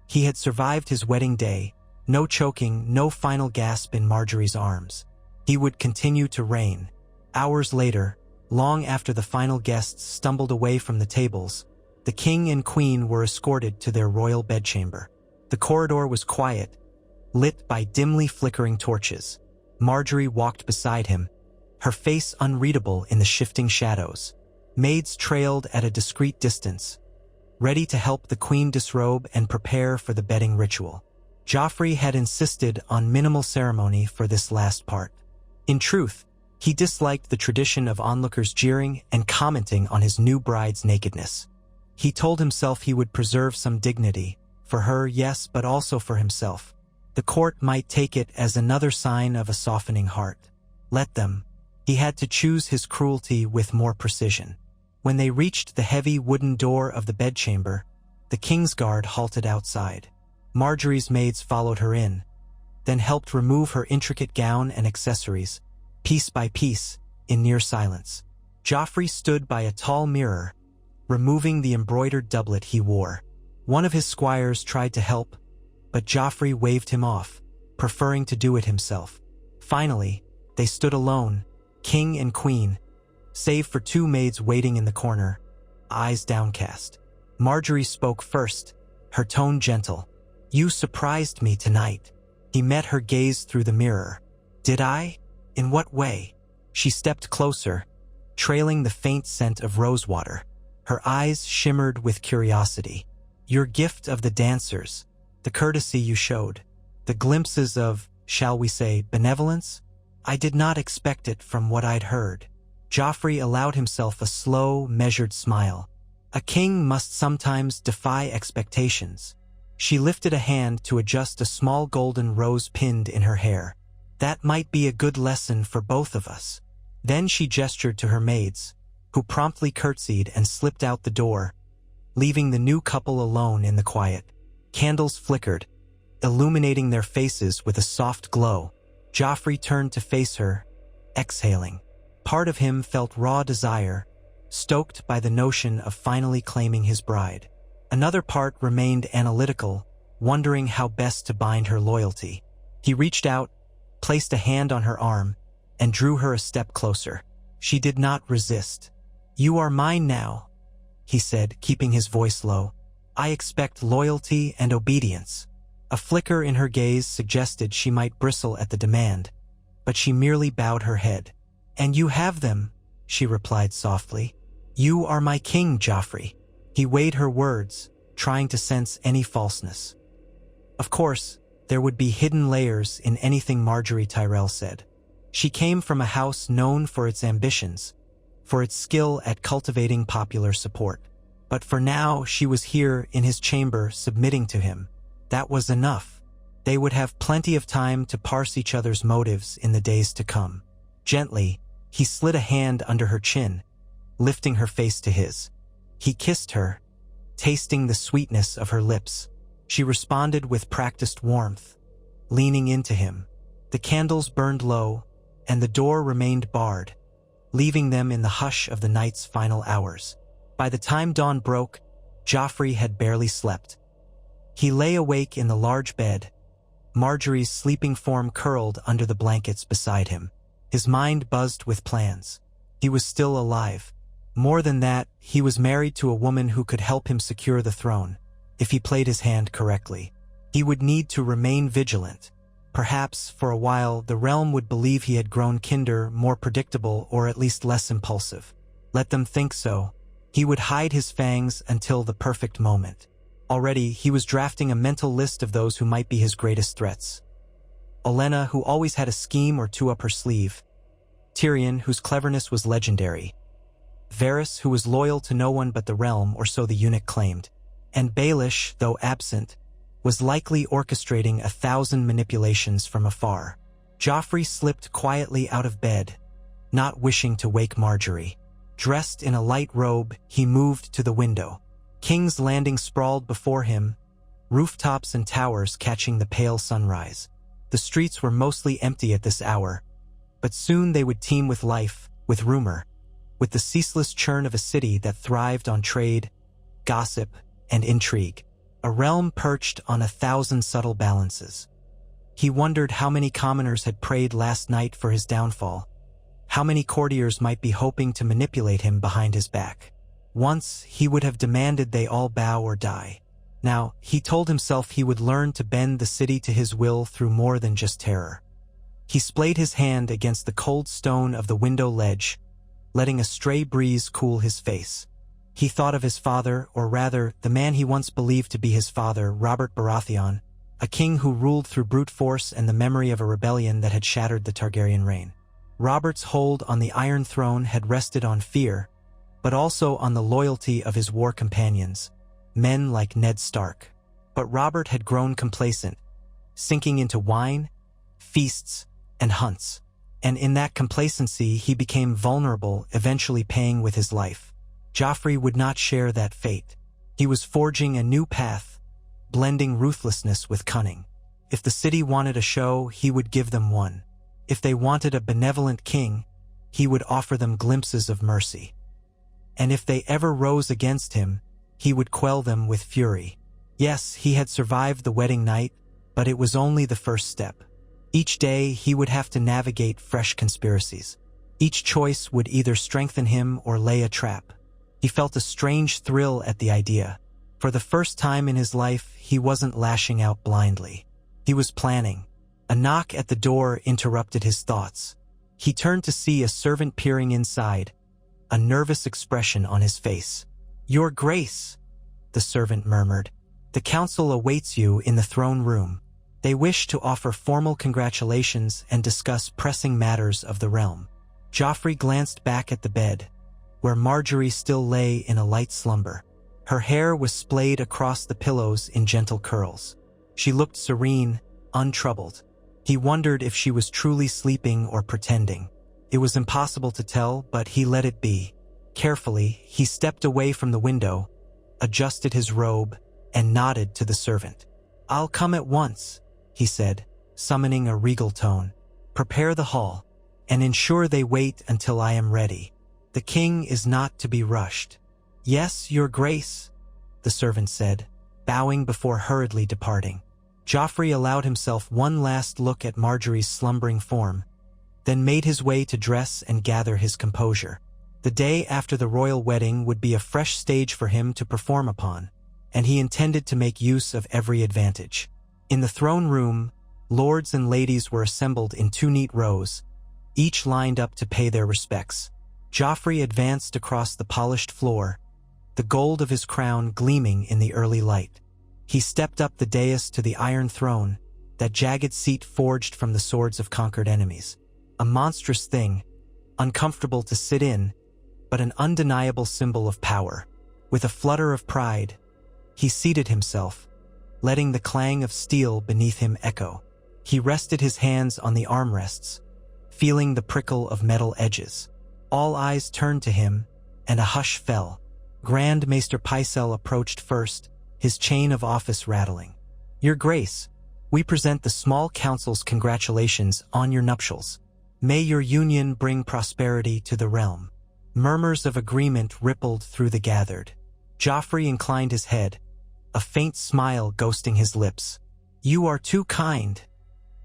Speaker 1: He had survived his wedding day, no choking, no final gasp in Marjorie's arms. He would continue to reign. Hours later, long after the final guests stumbled away from the tables, the king and queen were escorted to their royal bedchamber. The corridor was quiet, lit by dimly flickering torches. Marjorie walked beside him, her face unreadable in the shifting shadows. Maids trailed at a discreet distance, ready to help the queen disrobe and prepare for the bedding ritual. Joffrey had insisted on minimal ceremony for this last part. In truth, he disliked the tradition of onlookers jeering and commenting on his new bride's nakedness. He told himself he would preserve some dignity, for her, yes, but also for himself. The court might take it as another sign of a softening heart. Let them. He had to choose his cruelty with more precision. When they reached the heavy wooden door of the bedchamber, the Kingsguard halted outside. Marjorie's maids followed her in, then helped remove her intricate gown and accessories, piece by piece, in near silence. Joffrey stood by a tall mirror, removing the embroidered doublet he wore. One of his squires tried to help, but Joffrey waved him off, preferring to do it himself. Finally, they stood alone, king and queen, save for 2 maids waiting in the corner, eyes downcast. Marjorie spoke first, her tone gentle. "You surprised me tonight." He met her gaze through the mirror. "Did I? In what way?" She stepped closer, trailing the faint scent of rosewater. Her eyes shimmered with curiosity. Your gift of the dancers, the courtesy you showed, the glimpses of, shall we say, benevolence? I did not expect it from what I'd heard. Joffrey allowed himself a slow, measured smile. A king must sometimes defy expectations. She lifted a hand to adjust a small golden rose pinned in her hair. That might be a good lesson for both of us. Then she gestured to her maids, who promptly curtsied and slipped out the door, leaving the new couple alone in the quiet. Candles flickered, illuminating their faces with a soft glow. Joffrey turned to face her, exhaling. Part of him felt raw desire, stoked by the notion of finally claiming his bride. Another part remained analytical, wondering how best to bind her loyalty. He reached out, placed a hand on her arm, and drew her a step closer. She did not resist. "You are mine now," he said, keeping his voice low. "I expect loyalty and obedience." A flicker in her gaze suggested she might bristle at the demand, but she merely bowed her head. "And you have them," she replied softly. "You are my king, Joffrey." He weighed her words, trying to sense any falseness. Of course, there would be hidden layers in anything Marjorie Tyrell said. She came from a house known for its ambitions, for its skill at cultivating popular support. But for now, she was here in his chamber submitting to him. That was enough. They would have plenty of time to parse each other's motives in the days to come. Gently, he slid a hand under her chin, lifting her face to his. He kissed her, tasting the sweetness of her lips. She responded with practiced warmth, leaning into him. The candles burned low, and the door remained barred, leaving them in the hush of the night's final hours. By the time dawn broke, Joffrey had barely slept. He lay awake in the large bed, Marjorie's sleeping form curled under the blankets beside him. His mind buzzed with plans. He was still alive. More than that, he was married to a woman who could help him secure the throne, if he played his hand correctly. He would need to remain vigilant. Perhaps, for a while, the realm would believe he had grown kinder, more predictable, or at least less impulsive. Let them think so. He would hide his fangs until the perfect moment. Already, he was drafting a mental list of those who might be his greatest threats. Olenna, who always had a scheme or two up her sleeve. Tyrion, whose cleverness was legendary. Varys, who was loyal to no one but the realm, or so the eunuch claimed. And Baelish, though absent, was likely orchestrating 1,000 manipulations from afar. Joffrey slipped quietly out of bed, not wishing to wake Marjorie. Dressed in a light robe, he moved to the window. King's Landing sprawled before him, rooftops and towers catching the pale sunrise. The streets were mostly empty at this hour, but soon they would teem with life, with rumor, with the ceaseless churn of a city that thrived on trade, gossip, and intrigue. A realm perched on 1,000 subtle balances. He wondered how many commoners had prayed last night for his downfall. How many courtiers might be hoping to manipulate him behind his back. Once, he would have demanded they all bow or die. Now, he told himself he would learn to bend the city to his will through more than just terror. He splayed his hand against the cold stone of the window ledge, letting a stray breeze cool his face. He thought of his father, or rather, the man he once believed to be his father, Robert Baratheon, a king who ruled through brute force and the memory of a rebellion that had shattered the Targaryen reign. Robert's hold on the Iron Throne had rested on fear, but also on the loyalty of his war companions, men like Ned Stark. But Robert had grown complacent, sinking into wine, feasts, and hunts. And in that complacency, he became vulnerable, eventually paying with his life. Joffrey would not share that fate. He was forging a new path, blending ruthlessness with cunning. If the city wanted a show, he would give them one. If they wanted a benevolent king, he would offer them glimpses of mercy. And if they ever rose against him, he would quell them with fury. Yes, he had survived the wedding night, but it was only the first step. Each day, he would have to navigate fresh conspiracies. Each choice would either strengthen him or lay a trap. He felt a strange thrill at the idea. For the first time in his life, he wasn't lashing out blindly. He was planning. A knock at the door interrupted his thoughts. He turned to see a servant peering inside, a nervous expression on his face. "Your Grace," the servant murmured, "the council awaits you in the throne room. They wish to offer formal congratulations and discuss pressing matters of the realm." Joffrey glanced back at the bed, where Marjorie still lay in a light slumber. Her hair was splayed across the pillows in gentle curls. She looked serene, untroubled. He wondered if she was truly sleeping or pretending. It was impossible to tell, but he let it be. Carefully, he stepped away from the window, adjusted his robe, and nodded to the servant. "I'll come at once," he said, summoning a regal tone. "Prepare the hall, and ensure they wait until I am ready. The king is not to be rushed." "Yes, Your Grace," the servant said, bowing before hurriedly departing. Joffrey allowed himself one last look at Marjorie's slumbering form, then made his way to dress and gather his composure. The day after the royal wedding would be a fresh stage for him to perform upon, and he intended to make use of every advantage. In the throne room, lords and ladies were assembled in 2 neat rows, each lined up to pay their respects. Joffrey advanced across the polished floor, the gold of his crown gleaming in the early light. He stepped up the dais to the iron throne, that jagged seat forged from the swords of conquered enemies. A monstrous thing, uncomfortable to sit in, but an undeniable symbol of power. With a flutter of pride, he seated himself, letting the clang of steel beneath him echo. He rested his hands on the armrests, feeling the prickle of metal edges. All eyes turned to him, and a hush fell. Grand Maester Pycelle approached first, his chain of office rattling. "Your Grace, we present the small council's congratulations on your nuptials. May your union bring prosperity to the realm." Murmurs of agreement rippled through the gathered. Joffrey inclined his head, a faint smile ghosting his lips. "You are too kind,"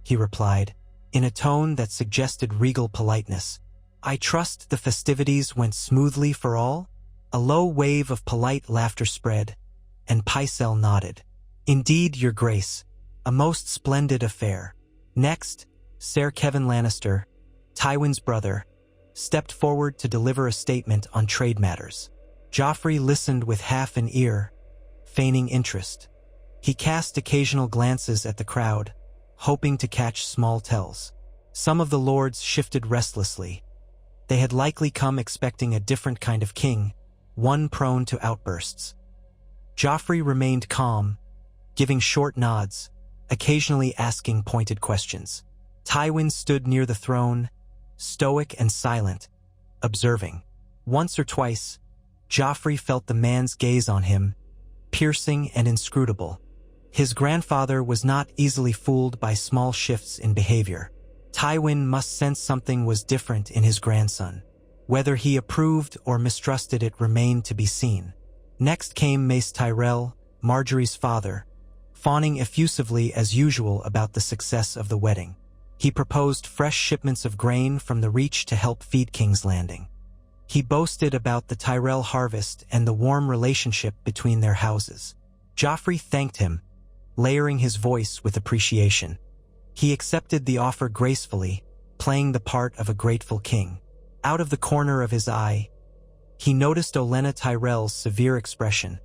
Speaker 1: he replied, in a tone that suggested regal politeness. "I trust the festivities went smoothly for all?" A low wave of polite laughter spread, and Pycelle nodded. "Indeed, Your Grace, a most splendid affair." Next, Ser Kevin Lannister, Tywin's brother, stepped forward to deliver a statement on trade matters. Joffrey listened with half an ear, feigning interest. He cast occasional glances at the crowd, hoping to catch small tells. Some of the lords shifted restlessly. They had likely come expecting a different kind of king, one prone to outbursts. Joffrey remained calm, giving short nods, occasionally asking pointed questions. Tywin stood near the throne, stoic and silent, observing. Once or twice, Joffrey felt the man's gaze on him, piercing and inscrutable. His grandfather was not easily fooled by small shifts in behavior. Tywin must sense something was different in his grandson. Whether he approved or mistrusted it remained to be seen. Next came Mace Tyrell, Marjorie's father, fawning effusively as usual about the success of the wedding. He proposed fresh shipments of grain from the Reach to help feed King's Landing. He boasted about the Tyrell harvest and the warm relationship between their houses. Joffrey thanked him, layering his voice with appreciation. He accepted the offer gracefully, playing the part of a grateful king. Out of the corner of his eye, he noticed Olenna Tyrell's severe expression,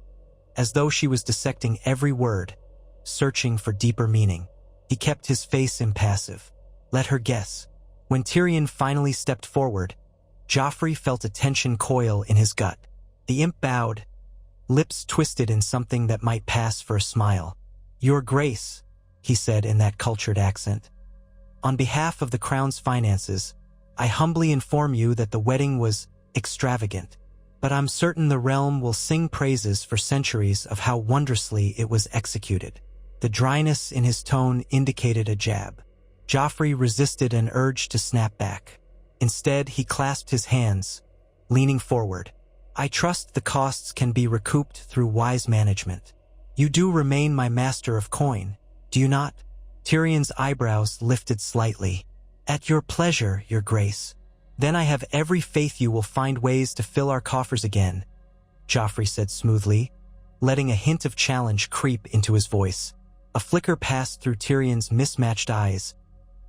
Speaker 1: as though she was dissecting every word, searching for deeper meaning. He kept his face impassive. Let her guess. When Tyrion finally stepped forward, Joffrey felt a tension coil in his gut. The imp bowed, lips twisted in something that might pass for a smile. "Your Grace," he said in that cultured accent. "On behalf of the crown's finances, I humbly inform you that the wedding was extravagant, but I'm certain the realm will sing praises for centuries of how wondrously it was executed." The dryness in his tone indicated a jab. Joffrey resisted an urge to snap back. Instead, he clasped his hands, leaning forward. "I trust the costs can be recouped through wise management. You do remain my master of coin, do you not?" Tyrion's eyebrows lifted slightly. "At your pleasure, Your Grace. Then I have every faith you will find ways to fill our coffers again," Joffrey said smoothly, letting a hint of challenge creep into his voice. A flicker passed through Tyrion's mismatched eyes,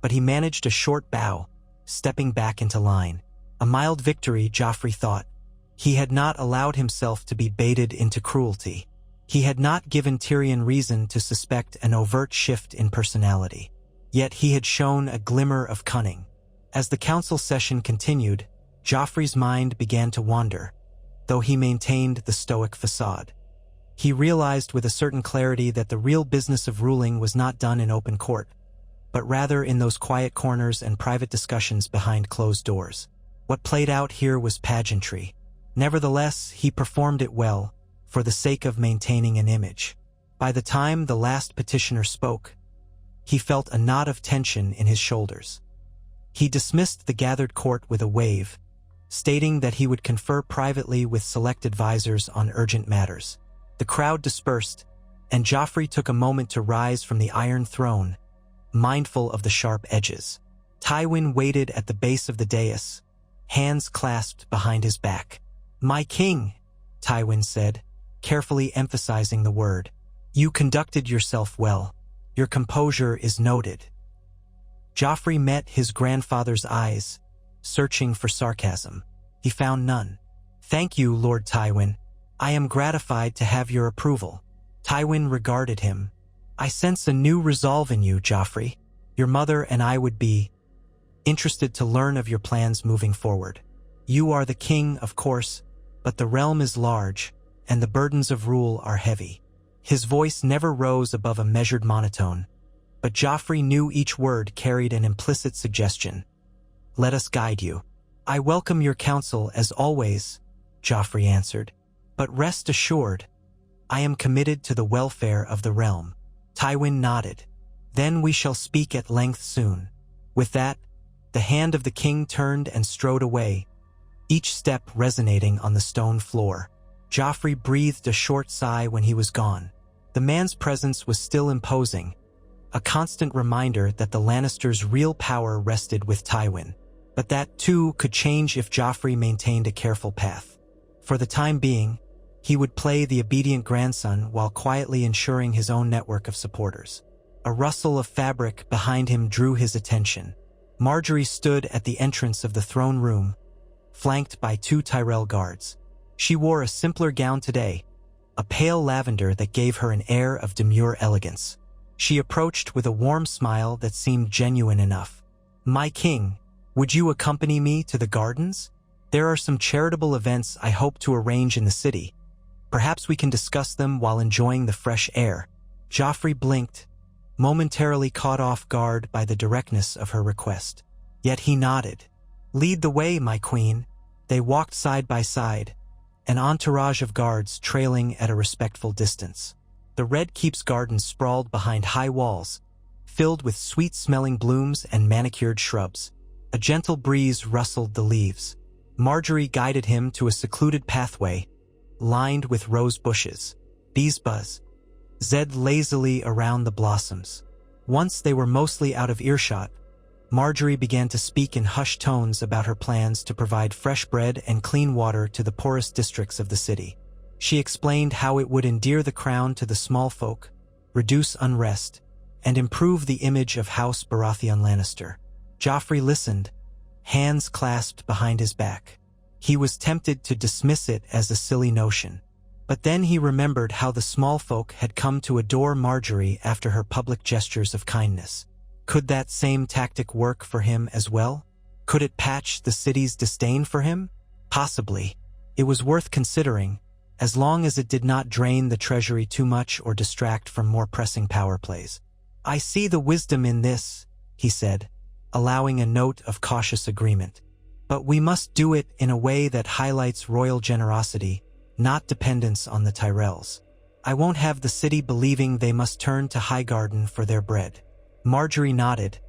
Speaker 1: but he managed a short bow, stepping back into line. A mild victory, Joffrey thought. He had not allowed himself to be baited into cruelty. He had not given Tyrion reason to suspect an overt shift in personality. Yet he had shown a glimmer of cunning. As the council session continued, Joffrey's mind began to wander, though he maintained the stoic facade. He realized with a certain clarity that the real business of ruling was not done in open court, but rather in those quiet corners and private discussions behind closed doors. What played out here was pageantry. Nevertheless, he performed it well, for the sake of maintaining an image. By the time the last petitioner spoke, he felt a knot of tension in his shoulders. He dismissed the gathered court with a wave, stating that he would confer privately with select advisors on urgent matters. The crowd dispersed, and Joffrey took a moment to rise from the Iron Throne, mindful of the sharp edges. Tywin waited at the base of the dais, hands clasped behind his back. "My king," Tywin said, carefully emphasizing the word. "You conducted yourself well. Your composure is noted." Joffrey met his grandfather's eyes, searching for sarcasm. He found none. "Thank you, Lord Tywin. I am gratified to have your approval." Tywin regarded him. "I sense a new resolve in you, Joffrey. Your mother and I would be interested to learn of your plans moving forward. You are the king, of course, but the realm is large, and the burdens of rule are heavy." His voice never rose above a measured monotone, but Joffrey knew each word carried an implicit suggestion. "Let us guide you." "I welcome your counsel as always," Joffrey answered. "But rest assured, I am committed to the welfare of the realm." Tywin nodded. "Then we shall speak at length soon." With that, the hand of the king turned and strode away, each step resonating on the stone floor. Joffrey breathed a short sigh when he was gone. The man's presence was still imposing, a constant reminder that the Lannisters' real power rested with Tywin. But that, too, could change if Joffrey maintained a careful path. For the time being, he would play the obedient grandson while quietly ensuring his own network of supporters. A rustle of fabric behind him drew his attention. Margaery stood at the entrance of the throne room, flanked by 2 Tyrell guards. She wore a simpler gown today, a pale lavender that gave her an air of demure elegance. She approached with a warm smile that seemed genuine enough. "My king, would you accompany me to the gardens? There are some charitable events I hope to arrange in the city. Perhaps we can discuss them while enjoying the fresh air." Joffrey blinked, momentarily caught off guard by the directness of her request. Yet he nodded. "Lead the way, my queen." They walked side by side, an entourage of guards trailing at a respectful distance. The Red Keep's gardens sprawled behind high walls, filled with sweet-smelling blooms and manicured shrubs. A gentle breeze rustled the leaves. Margaery guided him to a secluded pathway, lined with rose bushes. Bees buzzed lazily around the blossoms. Once they were mostly out of earshot, Margaery began to speak in hushed tones about her plans to provide fresh bread and clean water to the poorest districts of the city. She explained how it would endear the crown to the small folk, reduce unrest, and improve the image of House Baratheon Lannister. Joffrey listened, hands clasped behind his back. He was tempted to dismiss it as a silly notion. But then he remembered how the small folk had come to adore Margaery after her public gestures of kindness. Could that same tactic work for him as well? Could it patch the city's disdain for him? Possibly. It was worth considering, as long as it did not drain the treasury too much or distract from more pressing power plays. "I see the wisdom in this," he said, allowing a note of cautious agreement. "But we must do it in a way that highlights royal generosity, not dependence on the Tyrells. I won't have the city believing they must turn to Highgarden for their bread." Margaery nodded,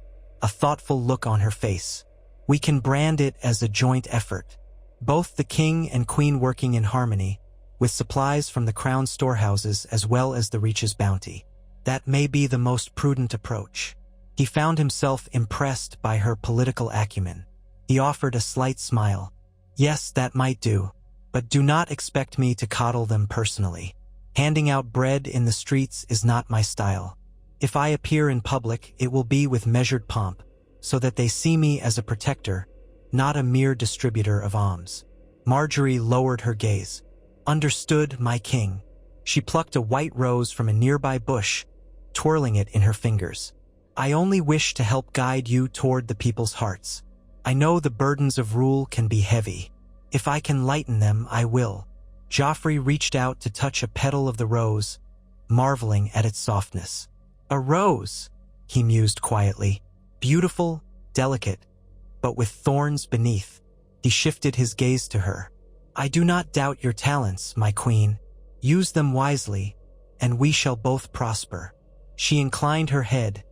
Speaker 1: a thoughtful look on her face. "We can brand it as a joint effort, both the king and queen working in harmony, with supplies from the crown storehouses as well as the Reach's bounty. That may be the most prudent approach." He found himself impressed by her political acumen. He offered a slight smile. "Yes, that might do, but do not expect me to coddle them personally. Handing out bread in the streets is not my style. If I appear in public, it will be with measured pomp, so that they see me as a protector, not a mere distributor of alms." Marjorie lowered her gaze. "Understood, my king." She plucked a white rose from a nearby bush, twirling it in her fingers. "I only wish to help guide you toward the people's hearts. I know the burdens of rule can be heavy. If I can lighten them, I will." Joffrey reached out to touch a petal of the rose, marveling at its softness. "A rose," he mused quietly. "Beautiful, delicate, but with thorns beneath." He shifted his gaze to her. "I do not doubt your talents, my queen. Use them wisely, and we shall both prosper." She inclined her head,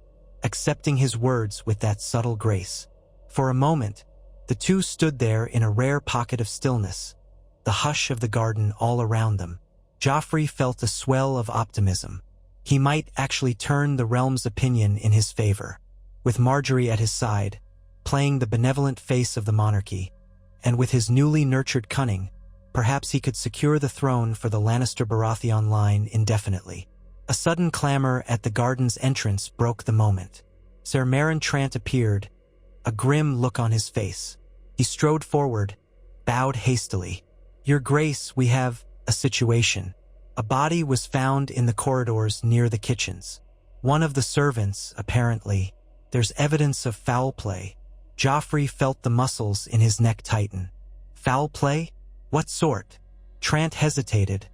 Speaker 1: accepting his words with that subtle grace. For a moment, the two stood there in a rare pocket of stillness, the hush of the garden all around them. Joffrey felt a swell of optimism. He might actually turn the realm's opinion in his favor. With Marjorie at his side, playing the benevolent face of the monarchy, and with his newly nurtured cunning, perhaps he could secure the throne for the Lannister-Baratheon line indefinitely. A sudden clamor at the garden's entrance broke the moment. Ser Meryn Trant appeared, a grim look on his face. He strode forward, bowed hastily. "Your Grace, we have a situation." A body was found in the corridors near the kitchens. One of the servants, apparently. "There's evidence of foul play." Joffrey felt the muscles in his neck tighten. "Foul play? What sort?" Trant hesitated,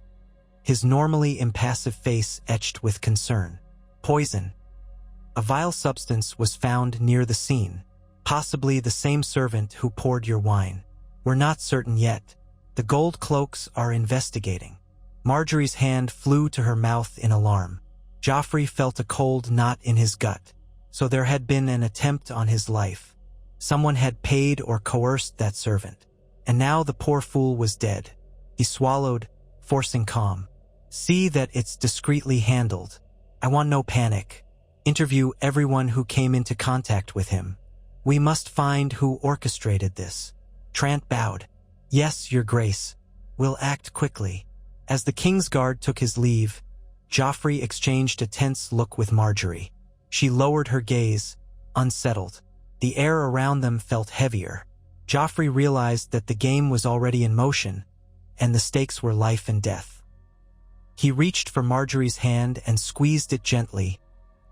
Speaker 1: his normally impassive face etched with concern. "Poison. A vile substance was found near the scene, possibly the same servant who poured your wine. We're not certain yet. The gold cloaks are investigating." Marjorie's hand flew to her mouth in alarm. Joffrey felt a cold knot in his gut. So there had been an attempt on his life. Someone had paid or coerced that servant. And now the poor fool was dead. He swallowed, forcing calm. "See that it's discreetly handled. I want no panic. Interview everyone who came into contact with him. We must find who orchestrated this." Trant bowed. "Yes, Your Grace. We'll act quickly." As the Kingsguard took his leave, Joffrey exchanged a tense look with Marjorie. She lowered her gaze, unsettled. The air around them felt heavier. Joffrey realized that the game was already in motion, and the stakes were life and death. He reached for Marjorie's hand and squeezed it gently,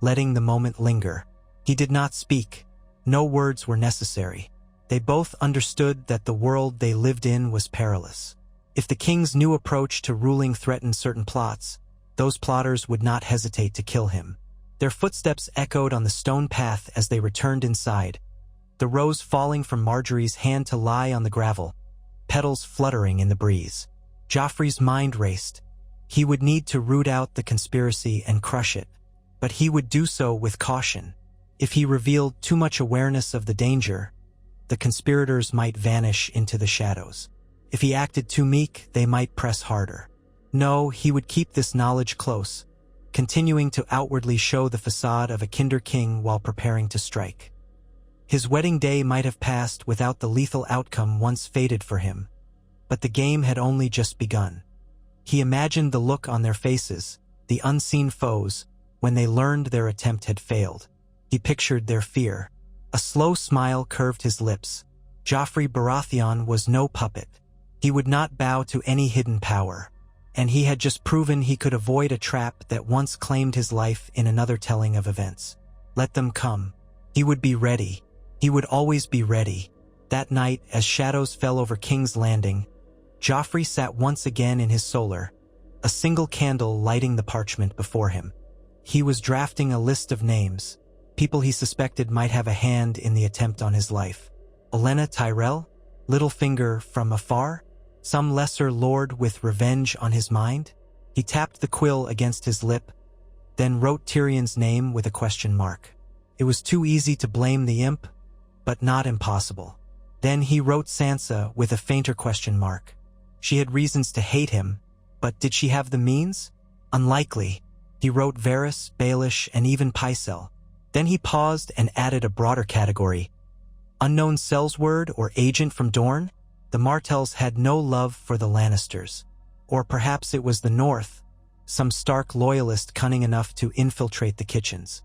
Speaker 1: letting the moment linger. He did not speak. No words were necessary. They both understood that the world they lived in was perilous. If the king's new approach to ruling threatened certain plots, those plotters would not hesitate to kill him. Their footsteps echoed on the stone path as they returned inside, the rose falling from Marjorie's hand to lie on the gravel, petals fluttering in the breeze. Joffrey's mind raced. He would need to root out the conspiracy and crush it, but he would do so with caution. If he revealed too much awareness of the danger, the conspirators might vanish into the shadows. If he acted too meek, they might press harder. No, he would keep this knowledge close, continuing to outwardly show the facade of a kinder king while preparing to strike. His wedding day might have passed without the lethal outcome once fated for him, but the game had only just begun. He imagined the look on their faces, the unseen foes, when they learned their attempt had failed. He pictured their fear. A slow smile curved his lips. Joffrey Baratheon was no puppet. He would not bow to any hidden power, and he had just proven he could avoid a trap that once claimed his life in another telling of events. Let them come. He would be ready. He would always be ready. That night, as shadows fell over King's Landing, Joffrey sat once again in his solar, a single candle lighting the parchment before him. He was drafting a list of names, people he suspected might have a hand in the attempt on his life. Olenna Tyrell? Littlefinger from afar? Some lesser lord with revenge on his mind? He tapped the quill against his lip, then wrote Tyrion's name with a question mark. It was too easy to blame the imp, but not impossible. Then he wrote Sansa with a fainter question mark. She had reasons to hate him, but did she have the means? Unlikely. He wrote Varys, Baelish, and even Pycelle. Then he paused and added a broader category. Unknown Sellsword or agent from Dorne? The Martells had no love for the Lannisters. Or perhaps it was the North, some Stark loyalist cunning enough to infiltrate the kitchens.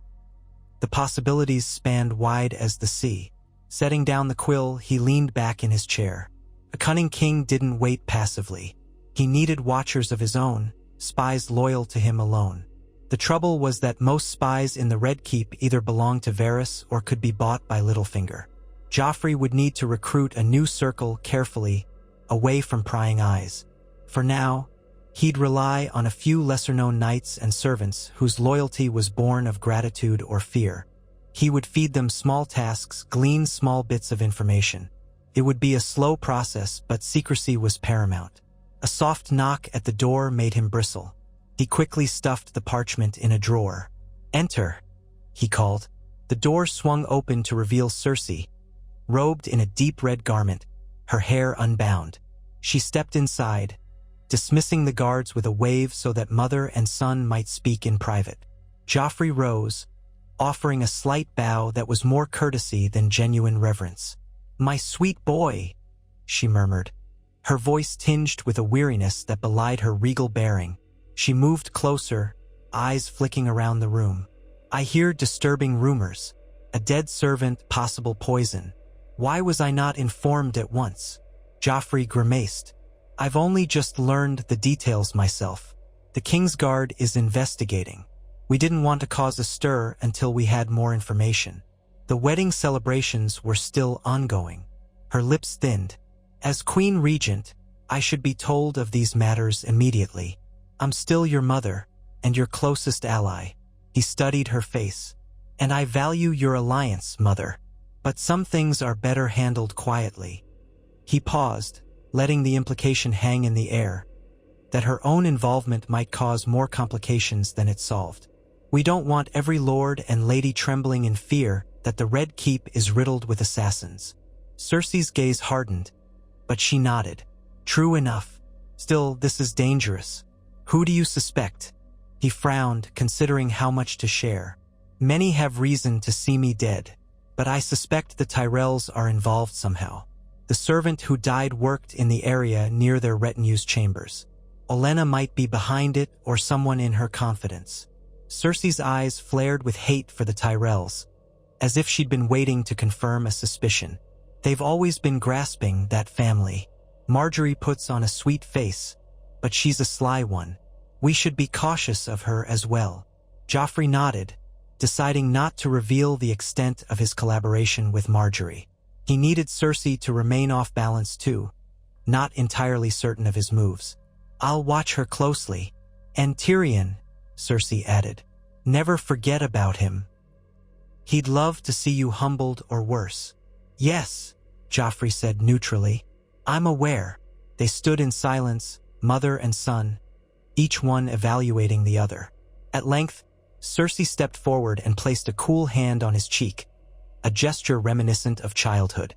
Speaker 1: The possibilities spanned wide as the sea. Setting down the quill, he leaned back in his chair. A cunning king didn't wait passively. He needed watchers of his own, spies loyal to him alone. The trouble was that most spies in the Red Keep either belonged to Varys or could be bought by Littlefinger. Joffrey would need to recruit a new circle carefully, away from prying eyes. For now, he'd rely on a few lesser-known knights and servants whose loyalty was born of gratitude or fear. He would feed them small tasks, glean small bits of information. It would be a slow process, but secrecy was paramount. A soft knock at the door made him bristle. He quickly stuffed the parchment in a drawer. "Enter," he called. The door swung open to reveal Cersei, robed in a deep red garment, her hair unbound. She stepped inside, dismissing the guards with a wave so that mother and son might speak in private. Joffrey rose, offering a slight bow that was more courtesy than genuine reverence. "My sweet boy," she murmured, her voice tinged with a weariness that belied her regal bearing. She moved closer, eyes flicking around the room. "I hear disturbing rumors. A dead servant, possible poison. Why was I not informed at once?" Joffrey grimaced. "I've only just learned the details myself. The Kingsguard is investigating. We didn't want to cause a stir until we had more information." The wedding celebrations were still ongoing. Her lips thinned. "As Queen Regent, I should be told of these matters immediately. I'm still your mother, and your closest ally." He studied her face. "And I value your alliance, mother. But some things are better handled quietly." He paused, letting the implication hang in the air, that her own involvement might cause more complications than it solved. "We don't want every lord and lady trembling in fear that the Red Keep is riddled with assassins." Cersei's gaze hardened, but she nodded. "True enough. Still, this is dangerous. Who do you suspect?" He frowned, considering how much to share. "Many have reason to see me dead, but I suspect the Tyrells are involved somehow. The servant who died worked in the area near their retinue's chambers. Olenna might be behind it or someone in her confidence." Cersei's eyes flared with hate for the Tyrells, as if she'd been waiting to confirm a suspicion. "They've always been grasping, that family. Marjorie puts on a sweet face, but she's a sly one. We should be cautious of her as well." Joffrey nodded, deciding not to reveal the extent of his collaboration with Marjorie. He needed Cersei to remain off balance too, not entirely certain of his moves. "I'll watch her closely. And Tyrion," Cersei added. "Never forget about him. He'd love to see you humbled or worse." "Yes," Joffrey said neutrally. "I'm aware." They stood in silence, mother and son, each one evaluating the other. At length, Cersei stepped forward and placed a cool hand on his cheek, a gesture reminiscent of childhood.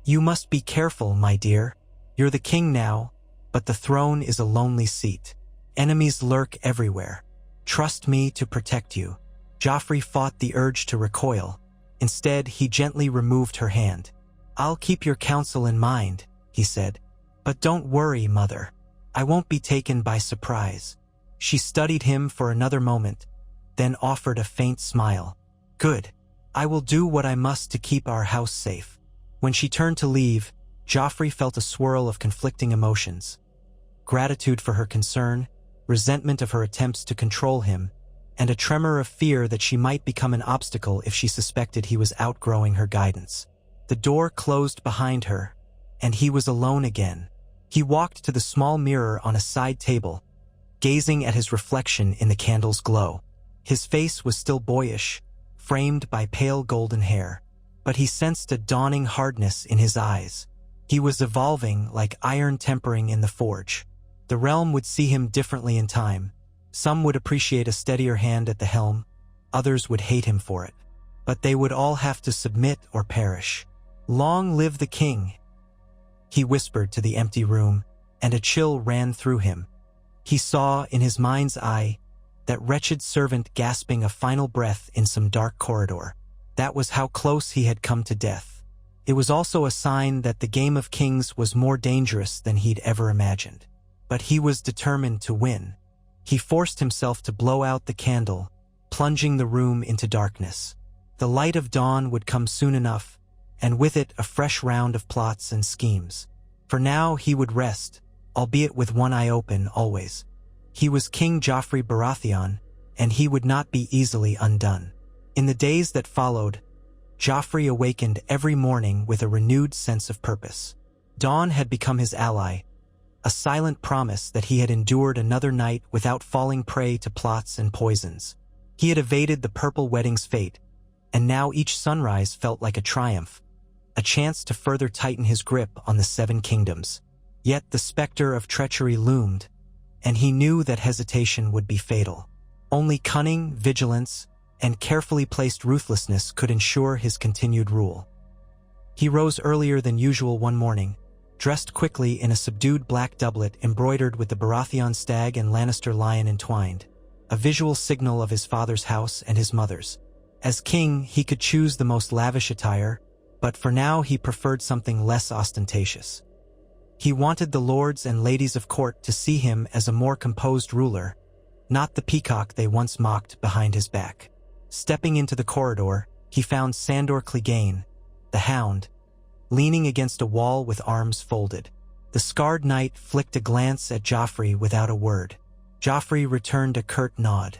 Speaker 1: "You must be careful, my dear. You're the king now, but the throne is a lonely seat. Enemies lurk everywhere. Trust me to protect you." Joffrey fought the urge to recoil. Instead, he gently removed her hand. "I'll keep your counsel in mind," he said. "But don't worry, mother. I won't be taken by surprise." She studied him for another moment, then offered a faint smile. "Good. I will do what I must to keep our house safe." When she turned to leave, Joffrey felt a swirl of conflicting emotions. Gratitude for her concern, resentment of her attempts to control him, and a tremor of fear that she might become an obstacle if she suspected he was outgrowing her guidance. The door closed behind her, and he was alone again. He walked to the small mirror on a side table, gazing at his reflection in the candle's glow. His face was still boyish, framed by pale golden hair, but he sensed a dawning hardness in his eyes. He was evolving like iron tempering in the forge. The realm would see him differently in time. Some would appreciate a steadier hand at the helm, others would hate him for it. But they would all have to submit or perish. "Long live the king," he whispered to the empty room, and a chill ran through him. He saw, in his mind's eye, that wretched servant gasping a final breath in some dark corridor. That was how close he had come to death. It was also a sign that the game of kings was more dangerous than he'd ever imagined. But he was determined to win. He forced himself to blow out the candle, plunging the room into darkness. The light of dawn would come soon enough, and with it a fresh round of plots and schemes. For now he would rest, albeit with one eye open always. He was King Joffrey Baratheon, and he would not be easily undone. In the days that followed, Joffrey awakened every morning with a renewed sense of purpose. Dawn had become his ally, a silent promise that he had endured another night without falling prey to plots and poisons. He had evaded the Purple Wedding's fate, and now each sunrise felt like a triumph, a chance to further tighten his grip on the Seven Kingdoms. Yet the specter of treachery loomed, and he knew that hesitation would be fatal. Only cunning, vigilance, and carefully placed ruthlessness could ensure his continued rule. He rose earlier than usual one morning, dressed quickly in a subdued black doublet embroidered with the Baratheon stag and Lannister lion entwined, a visual signal of his father's house and his mother's. As king, he could choose the most lavish attire, but for now he preferred something less ostentatious. He wanted the lords and ladies of court to see him as a more composed ruler, not the peacock they once mocked behind his back. Stepping into the corridor, he found Sandor Clegane, the Hound, leaning against a wall with arms folded. The scarred knight flicked a glance at Joffrey without a word. Joffrey returned a curt nod.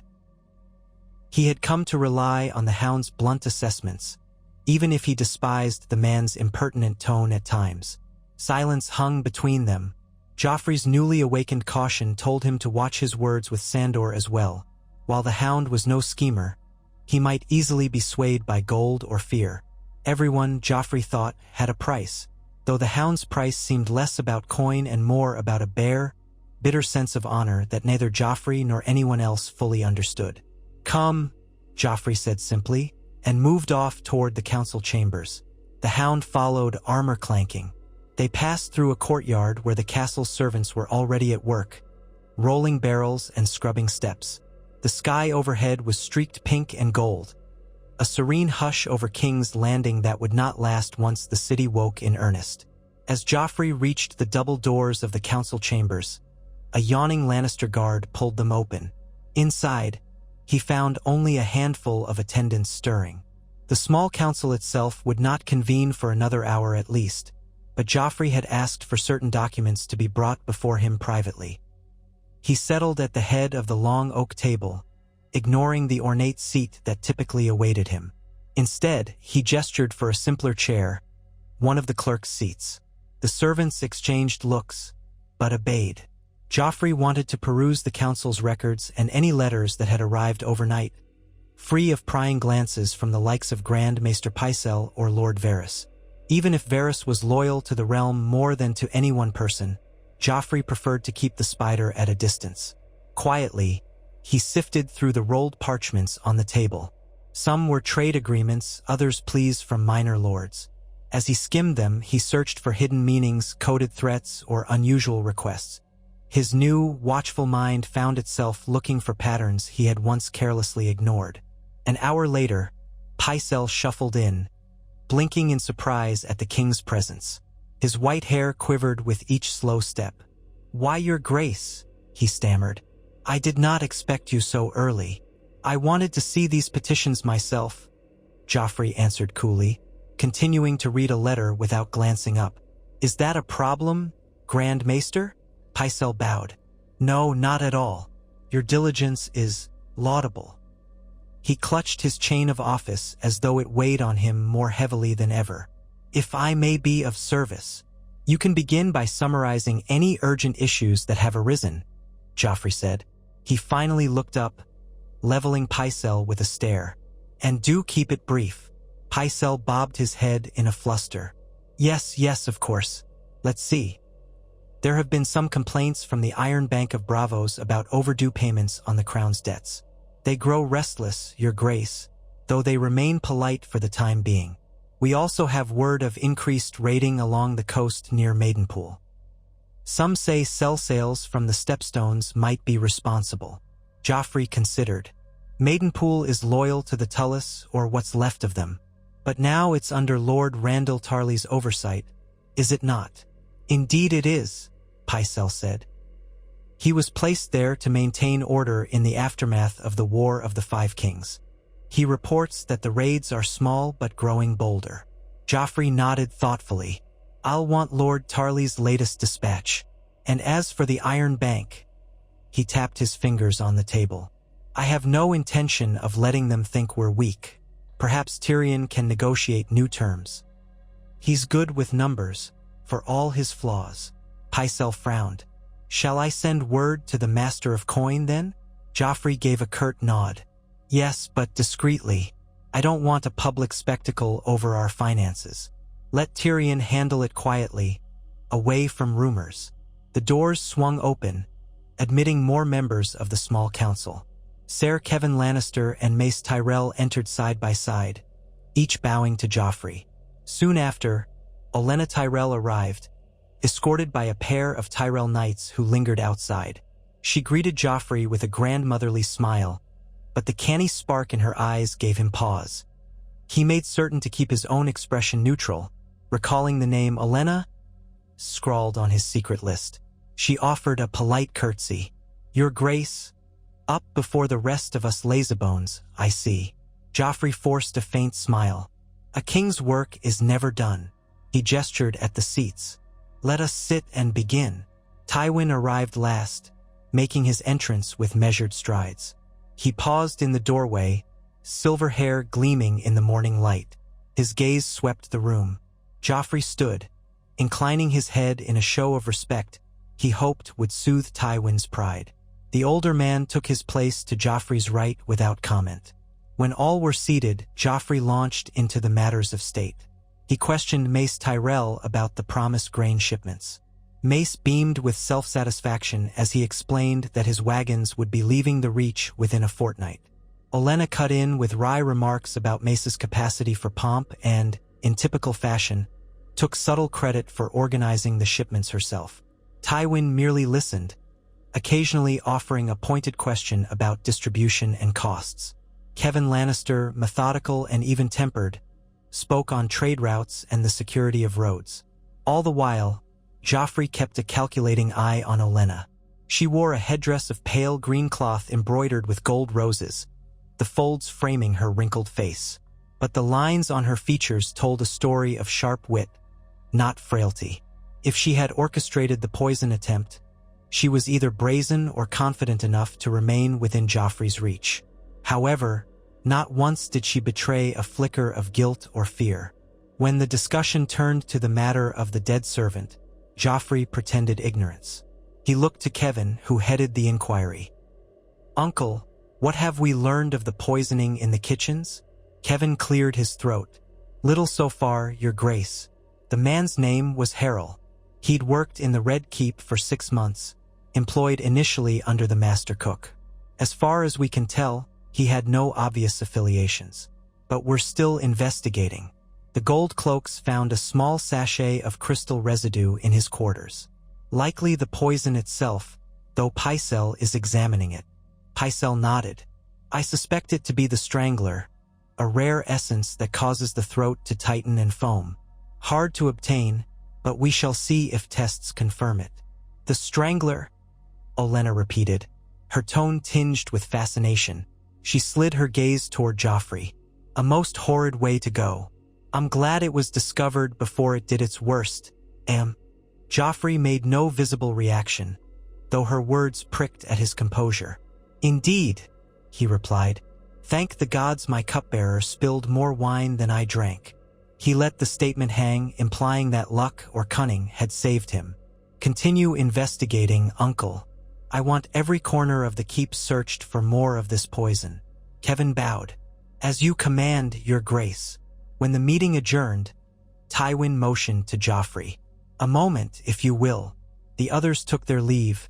Speaker 1: He had come to rely on the Hound's blunt assessments, even if he despised the man's impertinent tone at times. Silence hung between them. Joffrey's newly awakened caution told him to watch his words with Sandor as well. While the Hound was no schemer, he might easily be swayed by gold or fear. Everyone, Joffrey thought, had a price, though the Hound's price seemed less about coin and more about a bare, bitter sense of honor that neither Joffrey nor anyone else fully understood. "Come," Joffrey said simply, and moved off toward the council chambers. The Hound followed, armor clanking. They passed through a courtyard where the castle's servants were already at work, rolling barrels and scrubbing steps. The sky overhead was streaked pink and gold, a serene hush over King's Landing that would not last once the city woke in earnest. As Joffrey reached the double doors of the council chambers, a yawning Lannister guard pulled them open. Inside, he found only a handful of attendants stirring. The small council itself would not convene for another hour at least, but Joffrey had asked for certain documents to be brought before him privately. He settled at the head of the long oak table, ignoring the ornate seat that typically awaited him. Instead, he gestured for a simpler chair, one of the clerk's seats. The servants exchanged looks, but obeyed. Joffrey wanted to peruse the council's records and any letters that had arrived overnight, free of prying glances from the likes of Grand Maester Pycelle or Lord Varys. Even if Varys was loyal to the realm more than to any one person, Joffrey preferred to keep the spider at a distance. Quietly, he sifted through the rolled parchments on the table. Some were trade agreements, others pleas from minor lords. As he skimmed them, he searched for hidden meanings, coded threats, or unusual requests. His new, watchful mind found itself looking for patterns he had once carelessly ignored. An hour later, Pycelle shuffled in, blinking in surprise at the king's presence. His white hair quivered with each slow step. "Why, your grace," he stammered. "I did not expect you so early. I wanted to see these petitions myself," Joffrey answered coolly, continuing to read a letter without glancing up. "Is that a problem, Grand Maester?" Pycelle bowed. "No, not at all. Your diligence is laudable." He clutched his chain of office as though it weighed on him more heavily than ever. "If I may be of service, you can begin by summarizing any urgent issues that have arisen," Joffrey said. He finally looked up, leveling Pycelle with a stare. "And do keep it brief." Pycelle bobbed his head in a fluster. Yes, of course. Let's see. There have been some complaints from the Iron Bank of Bravos about overdue payments on the Crown's debts. They grow restless, your grace, though they remain polite for the time being. We also have word of increased raiding along the coast near Maidenpool. Some say cell sales from the Stepstones might be responsible. Joffrey considered. Maidenpool is loyal to the Tullus, or what's left of them. But now it's under Lord Randall Tarley's oversight, is it not? "Indeed it is," Pycelle said. "He was placed there to maintain order in the aftermath of the War of the Five Kings. He reports that the raids are small but growing bolder. Joffrey nodded thoughtfully. I'll want Lord Tarly's latest dispatch. And as for the Iron Bank, he tapped his fingers on the table. I have no intention of letting them think we're weak. Perhaps Tyrion can negotiate new terms. He's good with numbers, for all his flaws. Pycelle frowned. Shall I send word to the Master of Coin, then? Joffrey gave a curt nod. Yes, but discreetly. I don't want a public spectacle over our finances. Let Tyrion handle it quietly, away from rumors. The doors swung open, admitting more members of the small council. Ser Kevan Lannister and Mace Tyrell entered side by side, each bowing to Joffrey. Soon after, Olenna Tyrell arrived, escorted by a pair of Tyrell knights who lingered outside. She greeted Joffrey with a grandmotherly smile, but the canny spark in her eyes gave him pause. He made certain to keep his own expression neutral, recalling the name Olenna scrawled on his secret list. She offered a polite curtsy. Your Grace, up before the rest of us lazybones, I see. Joffrey forced a faint smile. A king's work is never done. He gestured at the seats. Let us sit and begin. Tywin arrived last, making his entrance with measured strides. He paused in the doorway, silver hair gleaming in the morning light. His gaze swept the room. Joffrey stood, inclining his head in a show of respect he hoped would soothe Tywin's pride. The older man took his place to Joffrey's right without comment. When all were seated, Joffrey launched into the matters of state. He questioned Mace Tyrell about the promised grain shipments. Mace beamed with self-satisfaction as he explained that his wagons would be leaving the Reach within a fortnight. Olenna cut in with wry remarks about Mace's capacity for pomp and, in typical fashion, took subtle credit for organizing the shipments herself. Tywin merely listened, occasionally offering a pointed question about distribution and costs. Kevan Lannister, methodical and even-tempered, spoke on trade routes and the security of roads. All the while, Joffrey kept a calculating eye on Olenna. She wore a headdress of pale green cloth embroidered with gold roses, the folds framing her wrinkled face. But the lines on her features told a story of sharp wit, not frailty. If she had orchestrated the poison attempt, she was either brazen or confident enough to remain within Joffrey's reach. However, not once did she betray a flicker of guilt or fear. When the discussion turned to the matter of the dead servant, Joffrey pretended ignorance. He looked to Kevan, who headed the inquiry. Uncle, what have we learned of the poisoning in the kitchens? Kevan cleared his throat. Little so far, Your Grace. The man's name was Harrell. He'd worked in the Red Keep for 6 months, employed initially under the master cook. As far as we can tell, he had no obvious affiliations. But we're still investigating. The gold cloaks found a small sachet of crystal residue in his quarters. Likely the poison itself, though Pycelle is examining it. Pycelle nodded. I suspect it to be the strangler, a rare essence that causes the throat to tighten and foam. Hard to obtain, but we shall see if tests confirm it. The strangler, Olenna repeated, her tone tinged with fascination. She slid her gaze toward Joffrey. A most horrid way to go. I'm glad it was discovered before it did its worst, Joffrey made no visible reaction, though her words pricked at his composure. Indeed, he replied. Thank the gods my cupbearer spilled more wine than I drank. He let the statement hang, implying that luck or cunning had saved him. Continue investigating, Uncle. I want every corner of the keep searched for more of this poison. Kevan bowed. As you command, Your Grace. When the meeting adjourned, Tywin motioned to Joffrey. A moment, if you will. The others took their leave,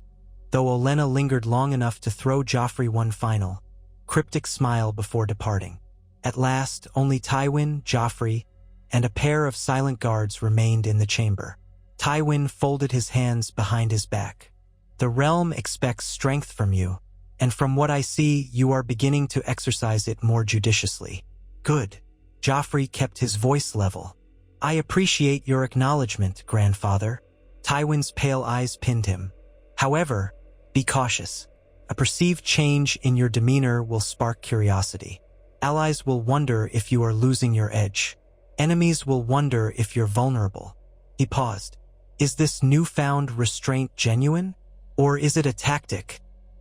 Speaker 1: though Olenna lingered long enough to throw Joffrey one final, cryptic smile before departing. At last, only Tywin, Joffrey, and a pair of silent guards remained in the chamber. Tywin folded his hands behind his back. The realm expects strength from you, and from what I see, you are beginning to exercise it more judiciously. Good. Joffrey kept his voice level. I appreciate your acknowledgement, grandfather. Tywin's pale eyes pinned him. However, be cautious. A perceived change in your demeanor will spark curiosity. Allies will wonder if you are losing your edge. Enemies will wonder if you're vulnerable. He paused. Is this newfound restraint genuine? Or is it a tactic?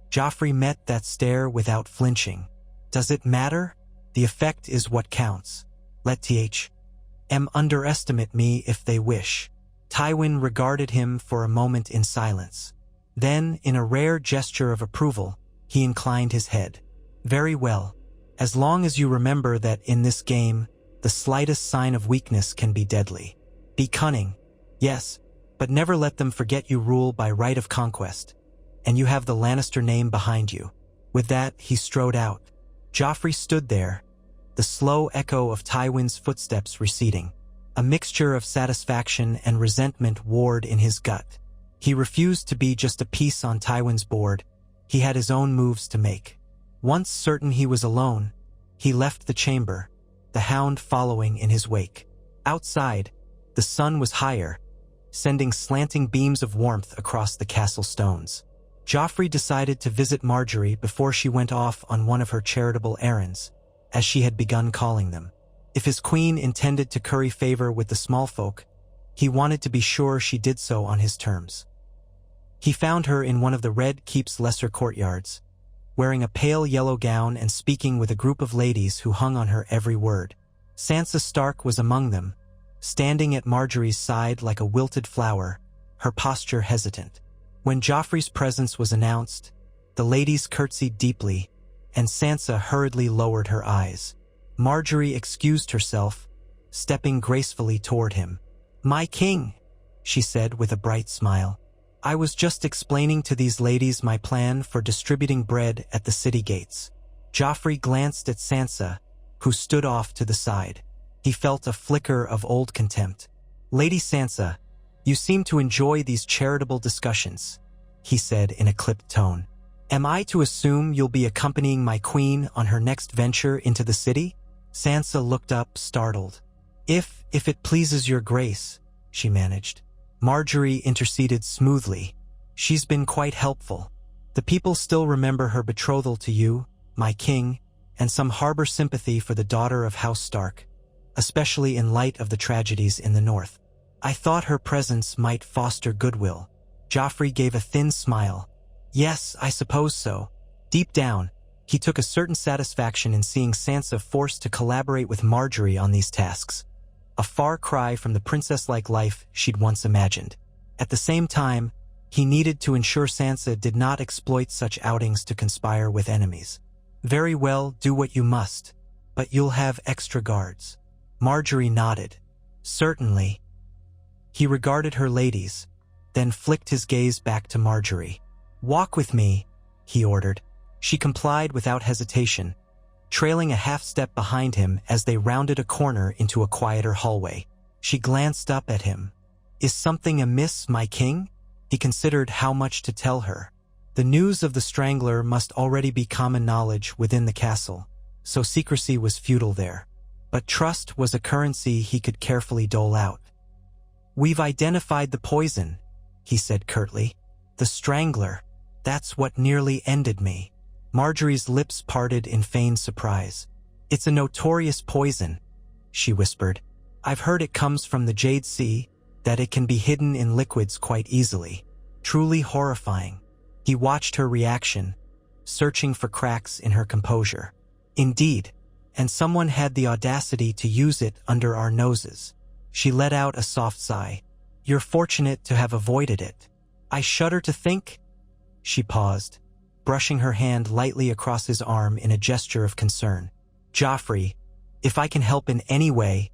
Speaker 1: Joffrey met that stare without flinching. Does it matter? The effect is what counts. Let th.m. underestimate me if they wish. Tywin regarded him for a moment in silence. Then, in a rare gesture of approval, he inclined his head. Very well. As long as you remember that in this game, the slightest sign of weakness can be deadly. Be cunning, yes, but never let them forget you rule by right of conquest. And you have the Lannister name behind you. With that, he strode out. Joffrey stood there, the slow echo of Tywin's footsteps receding. A mixture of satisfaction and resentment warred in his gut. He refused to be just a piece on Tywin's board. He had his own moves to make. Once certain he was alone, he left the chamber, the hound following in his wake. Outside, the sun was higher, sending slanting beams of warmth across the castle stones. Joffrey decided to visit Margaery before she went off on one of her charitable errands, as she had begun calling them. If his queen intended to curry favor with the small folk, he wanted to be sure she did so on his terms. He found her in one of the Red Keep's lesser courtyards, wearing a pale yellow gown and speaking with a group of ladies who hung on her every word. Sansa Stark was among them, standing at Margaery's side like a wilted flower, her posture hesitant. When Joffrey's presence was announced, the ladies curtsied deeply, and Sansa hurriedly lowered her eyes. Margaery excused herself, stepping gracefully toward him. "My king," she said with a bright smile. "I was just explaining to these ladies my plan for distributing bread at the city gates." Joffrey glanced at Sansa, who stood off to the side. He felt a flicker of old contempt. "Lady Sansa, you seem to enjoy these charitable discussions," he said in a clipped tone. "Am I to assume you'll be accompanying my queen on her next venture into the city?" Sansa looked up, startled. If it pleases your grace," she managed. Margaery interceded smoothly. "She's been quite helpful. The people still remember her betrothal to you, my king, and some harbor sympathy for the daughter of House Stark, especially in light of the tragedies in the north. I thought her presence might foster goodwill." Joffrey gave a thin smile. "Yes, I suppose so." Deep down, he took a certain satisfaction in seeing Sansa forced to collaborate with Margaery on these tasks, a far cry from the princess-like life she'd once imagined. At the same time, he needed to ensure Sansa did not exploit such outings to conspire with enemies. "Very well, do what you must, but you'll have extra guards." Margaery nodded. "Certainly." He regarded her ladies, then flicked his gaze back to Margaery. "Walk with me," he ordered. She complied without hesitation, trailing a half-step behind him as they rounded a corner into a quieter hallway. She glanced up at him. "Is something amiss, my king?" He considered how much to tell her. The news of the Strangler must already be common knowledge within the castle, so secrecy was futile there. But trust was a currency he could carefully dole out. "We've identified the poison," he said curtly. "The Strangler. That's what nearly ended me." Margaery's lips parted in feigned surprise. "It's a notorious poison," she whispered. "I've heard it comes from the Jade Sea, that it can be hidden in liquids quite easily. Truly horrifying." He watched her reaction, searching for cracks in her composure. "Indeed, and someone had the audacity to use it under our noses." She let out a soft sigh. "You're fortunate to have avoided it." "I shudder to think—" She paused, brushing her hand lightly across his arm in a gesture of concern. "Joffrey, if I can help in any way,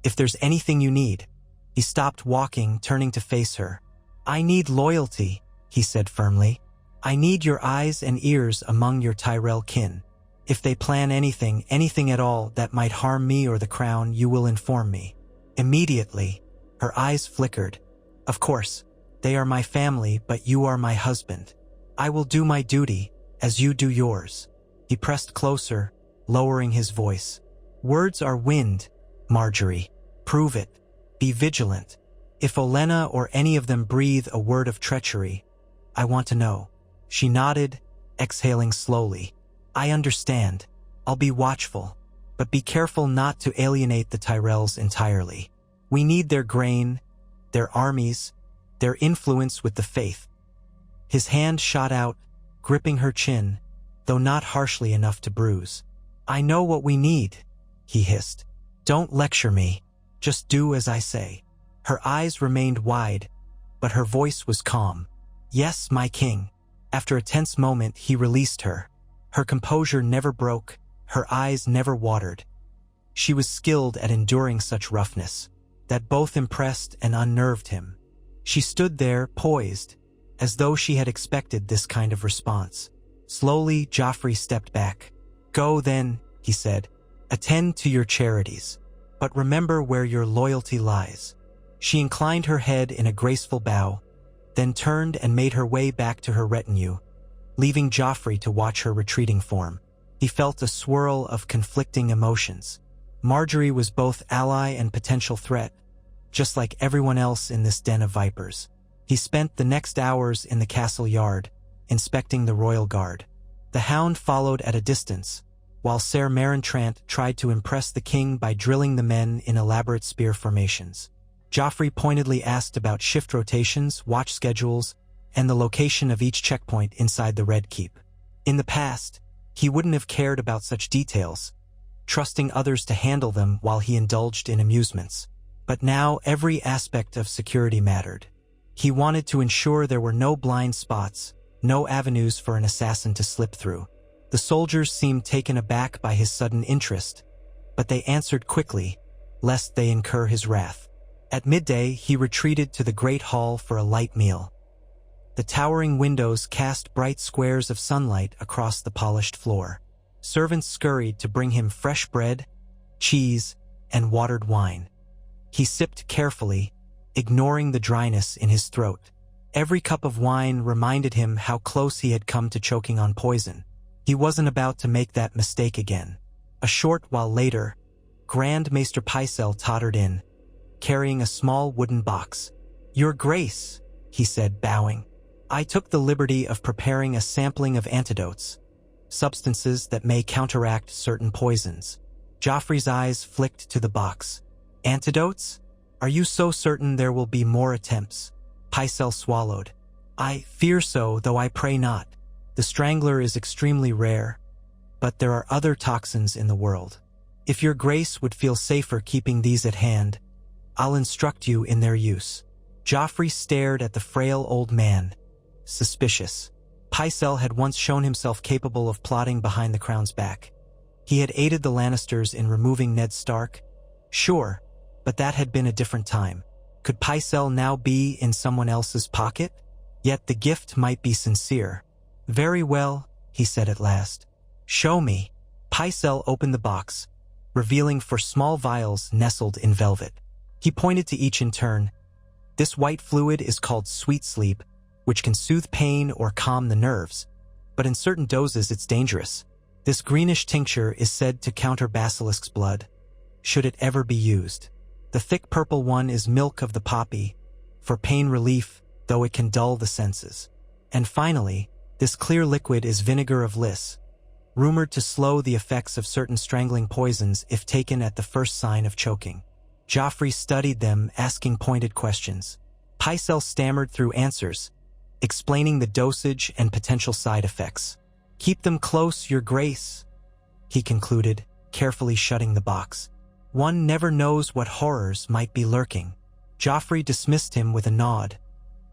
Speaker 1: if there's anything you need." He stopped walking, turning to face her. "I need loyalty," he said firmly. "I need your eyes and ears among your Tyrell kin. If they plan anything at all that might harm me or the crown, you will inform me." Immediately, her eyes flickered. "Of course, they are my family, but you are my husband. I will do my duty, as you do yours." He pressed closer, lowering his voice. "Words are wind, Margaery. Prove it. Be vigilant. If Olenna or any of them breathe a word of treachery, I want to know." She nodded, exhaling slowly. "I understand. I'll be watchful." But be careful not to alienate the Tyrells entirely. We need their grain, their armies, their influence with the faith. His hand shot out, gripping her chin, though not harshly enough to bruise. I know what we need, he hissed. Don't lecture me. Just do as I say. Her eyes remained wide, but her voice was calm. Yes, my king. After a tense moment, he released her. Her composure never broke, her eyes never watered. She was skilled at enduring such roughness, that both impressed and unnerved him. She stood there, poised, as though she had expected this kind of response. Slowly, Joffrey stepped back. Go then, he said. Attend to your charities, but remember where your loyalty lies. She inclined her head in a graceful bow, then turned and made her way back to her retinue, leaving Joffrey to watch her retreating form. He felt a swirl of conflicting emotions. Marjorie was both ally and potential threat, just like everyone else in this den of vipers. He spent the next hours in the castle yard, inspecting the royal guard. The Hound followed at a distance, while Ser Marentrant tried to impress the king by drilling the men in elaborate spear formations. Joffrey pointedly asked about shift rotations, watch schedules, and the location of each checkpoint inside the Red Keep. In the past, he wouldn't have cared about such details, trusting others to handle them while he indulged in amusements. But now every aspect of security mattered. He wanted to ensure there were no blind spots, no avenues for an assassin to slip through. The soldiers seemed taken aback by his sudden interest, but they answered quickly, lest they incur his wrath. At midday, he retreated to the great hall for a light meal. The towering windows cast bright squares of sunlight across the polished floor. Servants scurried to bring him fresh bread, cheese, and watered wine. He sipped carefully, ignoring the dryness in his throat. Every cup of wine reminded him how close he had come to choking on poison. He wasn't about to make that mistake again. A short while later, Grand Maester Pycelle tottered in, carrying a small wooden box. Your Grace, he said, bowing. I took the liberty of preparing a sampling of antidotes, substances that may counteract certain poisons. Joffrey's eyes flicked to the box. Antidotes? Are you so certain there will be more attempts? Pycelle swallowed. I fear so, though I pray not. The Strangler is extremely rare, but there are other toxins in the world. If your Grace would feel safer keeping these at hand, I'll instruct you in their use. Joffrey stared at the frail old man, suspicious. Pycelle had once shown himself capable of plotting behind the crown's back. He had aided the Lannisters in removing Ned Stark. Sure, but that had been a different time. Could Pycelle now be in someone else's pocket? Yet the gift might be sincere. Very well, he said at last. Show me. Pycelle opened the box, revealing 4 small vials nestled in velvet. He pointed to each in turn. This white fluid is called sweet sleep, which can soothe pain or calm the nerves, but in certain doses it's dangerous. This greenish tincture is said to counter basilisk's blood, should it ever be used. The thick purple one is milk of the poppy, for pain relief, though it can dull the senses. And finally, this clear liquid is vinegar of Lys, rumored to slow the effects of certain strangling poisons if taken at the first sign of choking. Joffrey studied them, asking pointed questions. Pycelle stammered through answers, explaining the dosage and potential side effects. Keep them close, your Grace, he concluded, carefully shutting the box. One never knows what horrors might be lurking. Joffrey dismissed him with a nod,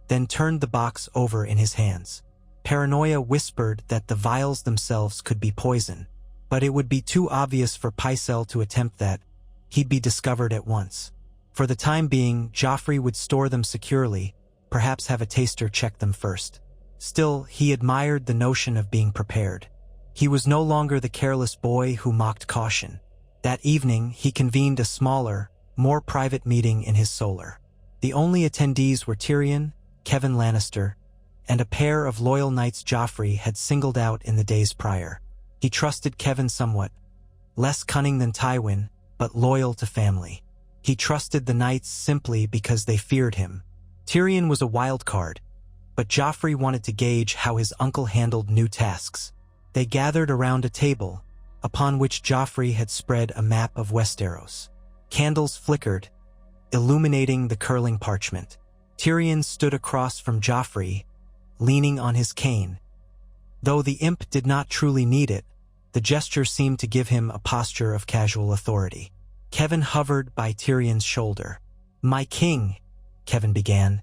Speaker 1: then turned the box over in his hands. Paranoia whispered that the vials themselves could be poison, but it would be too obvious for Pycelle to attempt that. He'd be discovered at once. For the time being, Joffrey would store them securely, perhaps have a taster check them first. Still, he admired the notion of being prepared. He was no longer the careless boy who mocked caution. That evening, he convened a smaller, more private meeting in his solar. The only attendees were Tyrion, Kevan Lannister, and a pair of loyal knights Joffrey had singled out in the days prior. He trusted Kevan somewhat, less cunning than Tywin, but loyal to family. He trusted the knights simply because they feared him. Tyrion was a wild card, but Joffrey wanted to gauge how his uncle handled new tasks. They gathered around a table, upon which Joffrey had spread a map of Westeros. Candles flickered, illuminating the curling parchment. Tyrion stood across from Joffrey, leaning on his cane. Though the imp did not truly need it, the gesture seemed to give him a posture of casual authority. Kevan hovered by Tyrion's shoulder. "My king," Kevan began,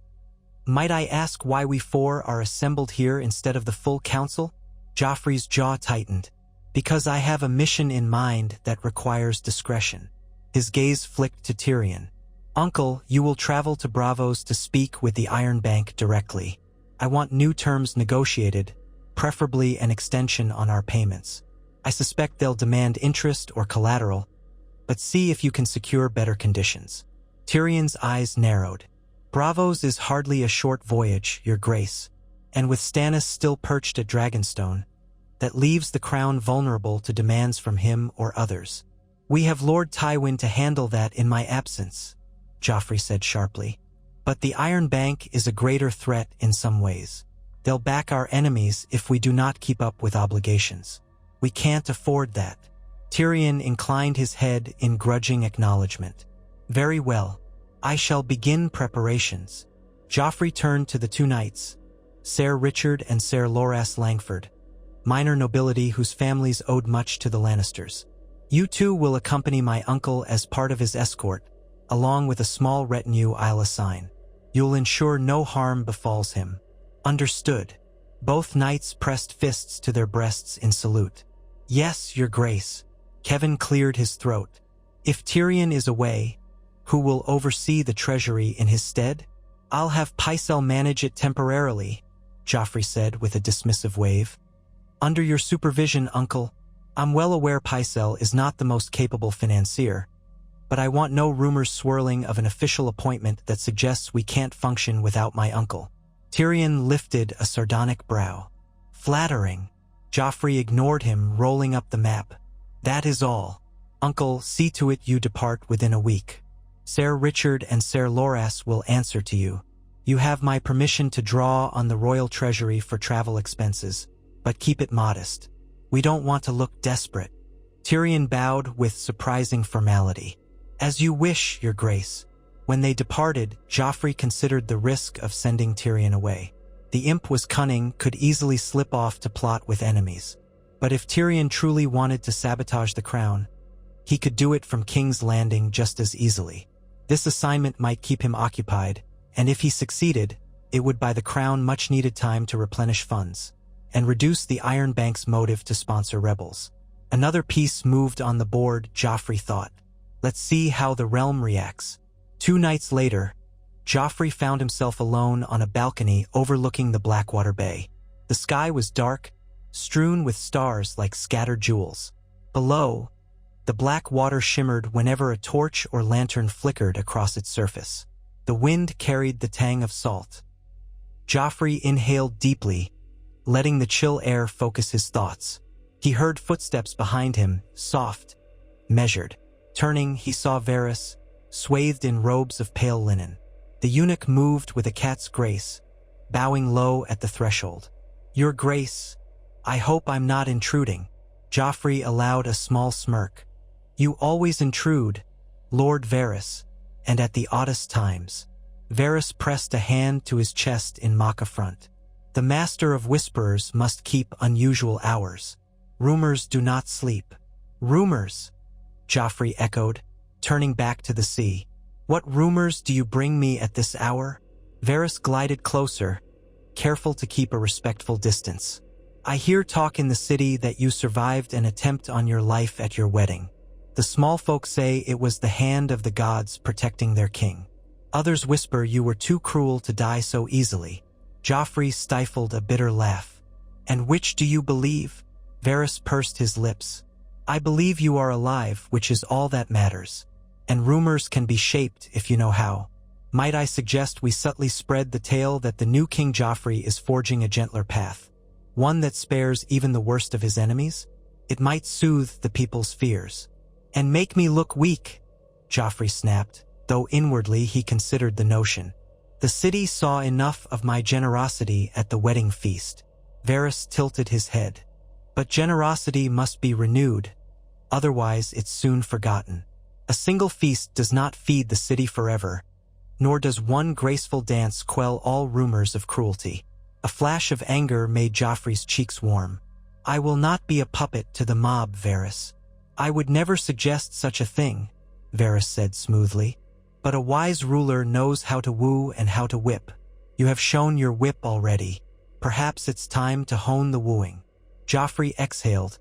Speaker 1: "might I ask why we four are assembled here instead of the full council?" Joffrey's jaw tightened. "Because I have a mission in mind that requires discretion." His gaze flicked to Tyrion. "Uncle, you will travel to Braavos to speak with the Iron Bank directly. I want new terms negotiated, preferably an extension on our payments. I suspect they'll demand interest or collateral, but see if you can secure better conditions." Tyrion's eyes narrowed. "Braavos is hardly a short voyage, Your Grace, and with Stannis still perched at Dragonstone, that leaves the crown vulnerable to demands from him or others. We have Lord Tywin to handle that in my absence," Joffrey said sharply. "But the Iron Bank is a greater threat in some ways. They'll back our enemies if we do not keep up with obligations. We can't afford that." Tyrion inclined his head in grudging acknowledgement. "Very well. I shall begin preparations." Joffrey turned to the two knights, Ser Richard and Ser Loras Langford, minor nobility whose families owed much to the Lannisters. "You two will accompany my uncle as part of his escort, along with a small retinue I'll assign. You'll ensure no harm befalls him." "Understood." Both knights pressed fists to their breasts in salute. "Yes, Your Grace." Kevan cleared his throat. "If Tyrion is away, who will oversee the treasury in his stead?" "I'll have Pycelle manage it temporarily," Joffrey said with a dismissive wave. "Under your supervision, Uncle. I'm well aware Pycelle is not the most capable financier, but I want no rumors swirling of an official appointment that suggests we can't function without my uncle." Tyrion lifted a sardonic brow. "Flattering." Joffrey ignored him, rolling up the map. "That is all. Uncle, see to it you depart within a week. Ser Richard and Ser Loras will answer to you. You have my permission to draw on the royal treasury for travel expenses, but keep it modest. We don't want to look desperate." Tyrion bowed with surprising formality. "As you wish, Your Grace." When they departed, Joffrey considered the risk of sending Tyrion away. The imp was cunning, could easily slip off to plot with enemies. But if Tyrion truly wanted to sabotage the crown, he could do it from King's Landing just as easily. This assignment might keep him occupied, and if he succeeded, it would buy the crown much-needed time to replenish funds, and reduce the Iron Bank's motive to sponsor rebels. Another piece moved on the board, Joffrey thought. Let's see how the realm reacts. 2 nights later, Joffrey found himself alone on a balcony overlooking the Blackwater Bay. The sky was dark, strewn with stars like scattered jewels. Below, the black water shimmered whenever a torch or lantern flickered across its surface. The wind carried the tang of salt. Joffrey inhaled deeply, letting the chill air focus his thoughts. He heard footsteps behind him, soft, measured. Turning, he saw Varys, swathed in robes of pale linen. The eunuch moved with a cat's grace, bowing low at the threshold. "Your Grace, I hope I'm not intruding." Joffrey allowed a small smirk. "You always intrude, Lord Varys, and at the oddest times." Varys pressed a hand to his chest in mock affront. "The Master of Whisperers must keep unusual hours. Rumors do not sleep." "Rumors?" Joffrey echoed, turning back to the sea. "What rumors do you bring me at this hour?" Varys glided closer, careful to keep a respectful distance. "I hear talk in the city that you survived an attempt on your life at your wedding. The small folk say it was the hand of the gods protecting their king. Others whisper you were too cruel to die so easily." Joffrey stifled a bitter laugh. "And which do you believe?" Varys pursed his lips. "I believe you are alive, which is all that matters. And rumors can be shaped if you know how. Might I suggest we subtly spread the tale that the new King Joffrey is forging a gentler path, one that spares even the worst of his enemies? It might soothe the people's fears." "And make me look weak," Joffrey snapped, though inwardly he considered the notion. "The city saw enough of my generosity at the wedding feast." Varys tilted his head. "But generosity must be renewed," otherwise it's soon forgotten. A single feast does not feed the city forever, nor does one graceful dance quell all rumors of cruelty. A flash of anger made Joffrey's cheeks warm. I will not be a puppet to the mob, Varys. I would never suggest such a thing, Varys said smoothly. But a wise ruler knows how to woo and how to whip. You have shown your whip already. Perhaps it's time to hone the wooing. Joffrey exhaled,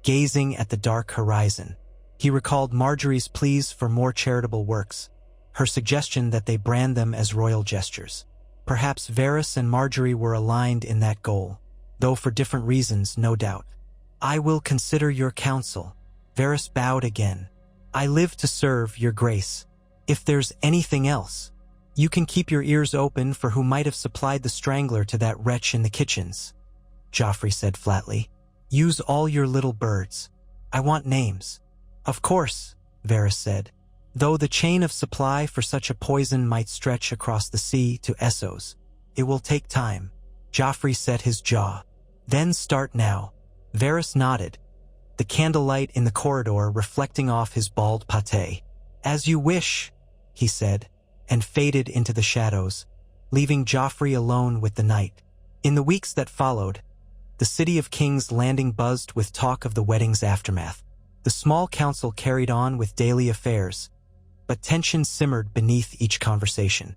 Speaker 1: gazing at the dark horizon. He recalled Margaery's pleas for more charitable works, her suggestion that they brand them as royal gestures. Perhaps Varys and Margaery were aligned in that goal, though for different reasons, no doubt. I will consider your counsel. Varys bowed again. I live to serve your grace. If there's anything else, you can keep your ears open for who might have supplied the strangler to that wretch in the kitchens, Joffrey said flatly. Use all your little birds. I want names. Of course, Varys said, though the chain of supply for such a poison might stretch across the sea to Essos. It will take time. Joffrey set his jaw. Then start now. Varys nodded, the candlelight in the corridor reflecting off his bald pate. As you wish, he said, and faded into the shadows, leaving Joffrey alone with the night. In the weeks that followed, the city of King's Landing buzzed with talk of the wedding's aftermath. The small council carried on with daily affairs, but tension simmered beneath each conversation.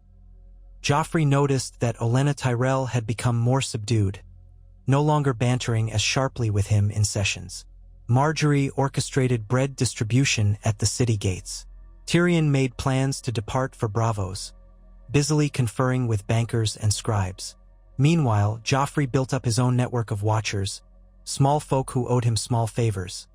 Speaker 1: Joffrey noticed that Olenna Tyrell had become more subdued, no longer bantering as sharply with him in sessions. Margaery orchestrated bread distribution at the city gates. Tyrion made plans to depart for Bravos, busily conferring with bankers and scribes. Meanwhile, Joffrey built up his own network of watchers, small folk who owed him small favors.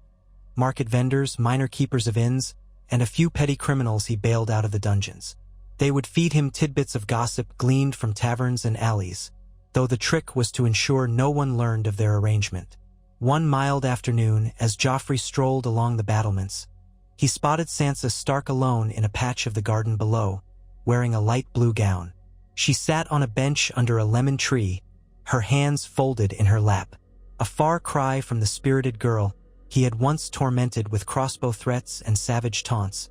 Speaker 1: Market vendors, minor keepers of inns, and a few petty criminals he bailed out of the dungeons. They would feed him tidbits of gossip gleaned from taverns and alleys, though the trick was to ensure no one learned of their arrangement. One mild afternoon, as Joffrey strolled along the battlements, he spotted Sansa Stark alone in a patch of the garden below, wearing a light blue gown. She sat on a bench under a lemon tree, her hands folded in her lap. A far cry from the spirited girl he had once tormented with crossbow threats and savage taunts.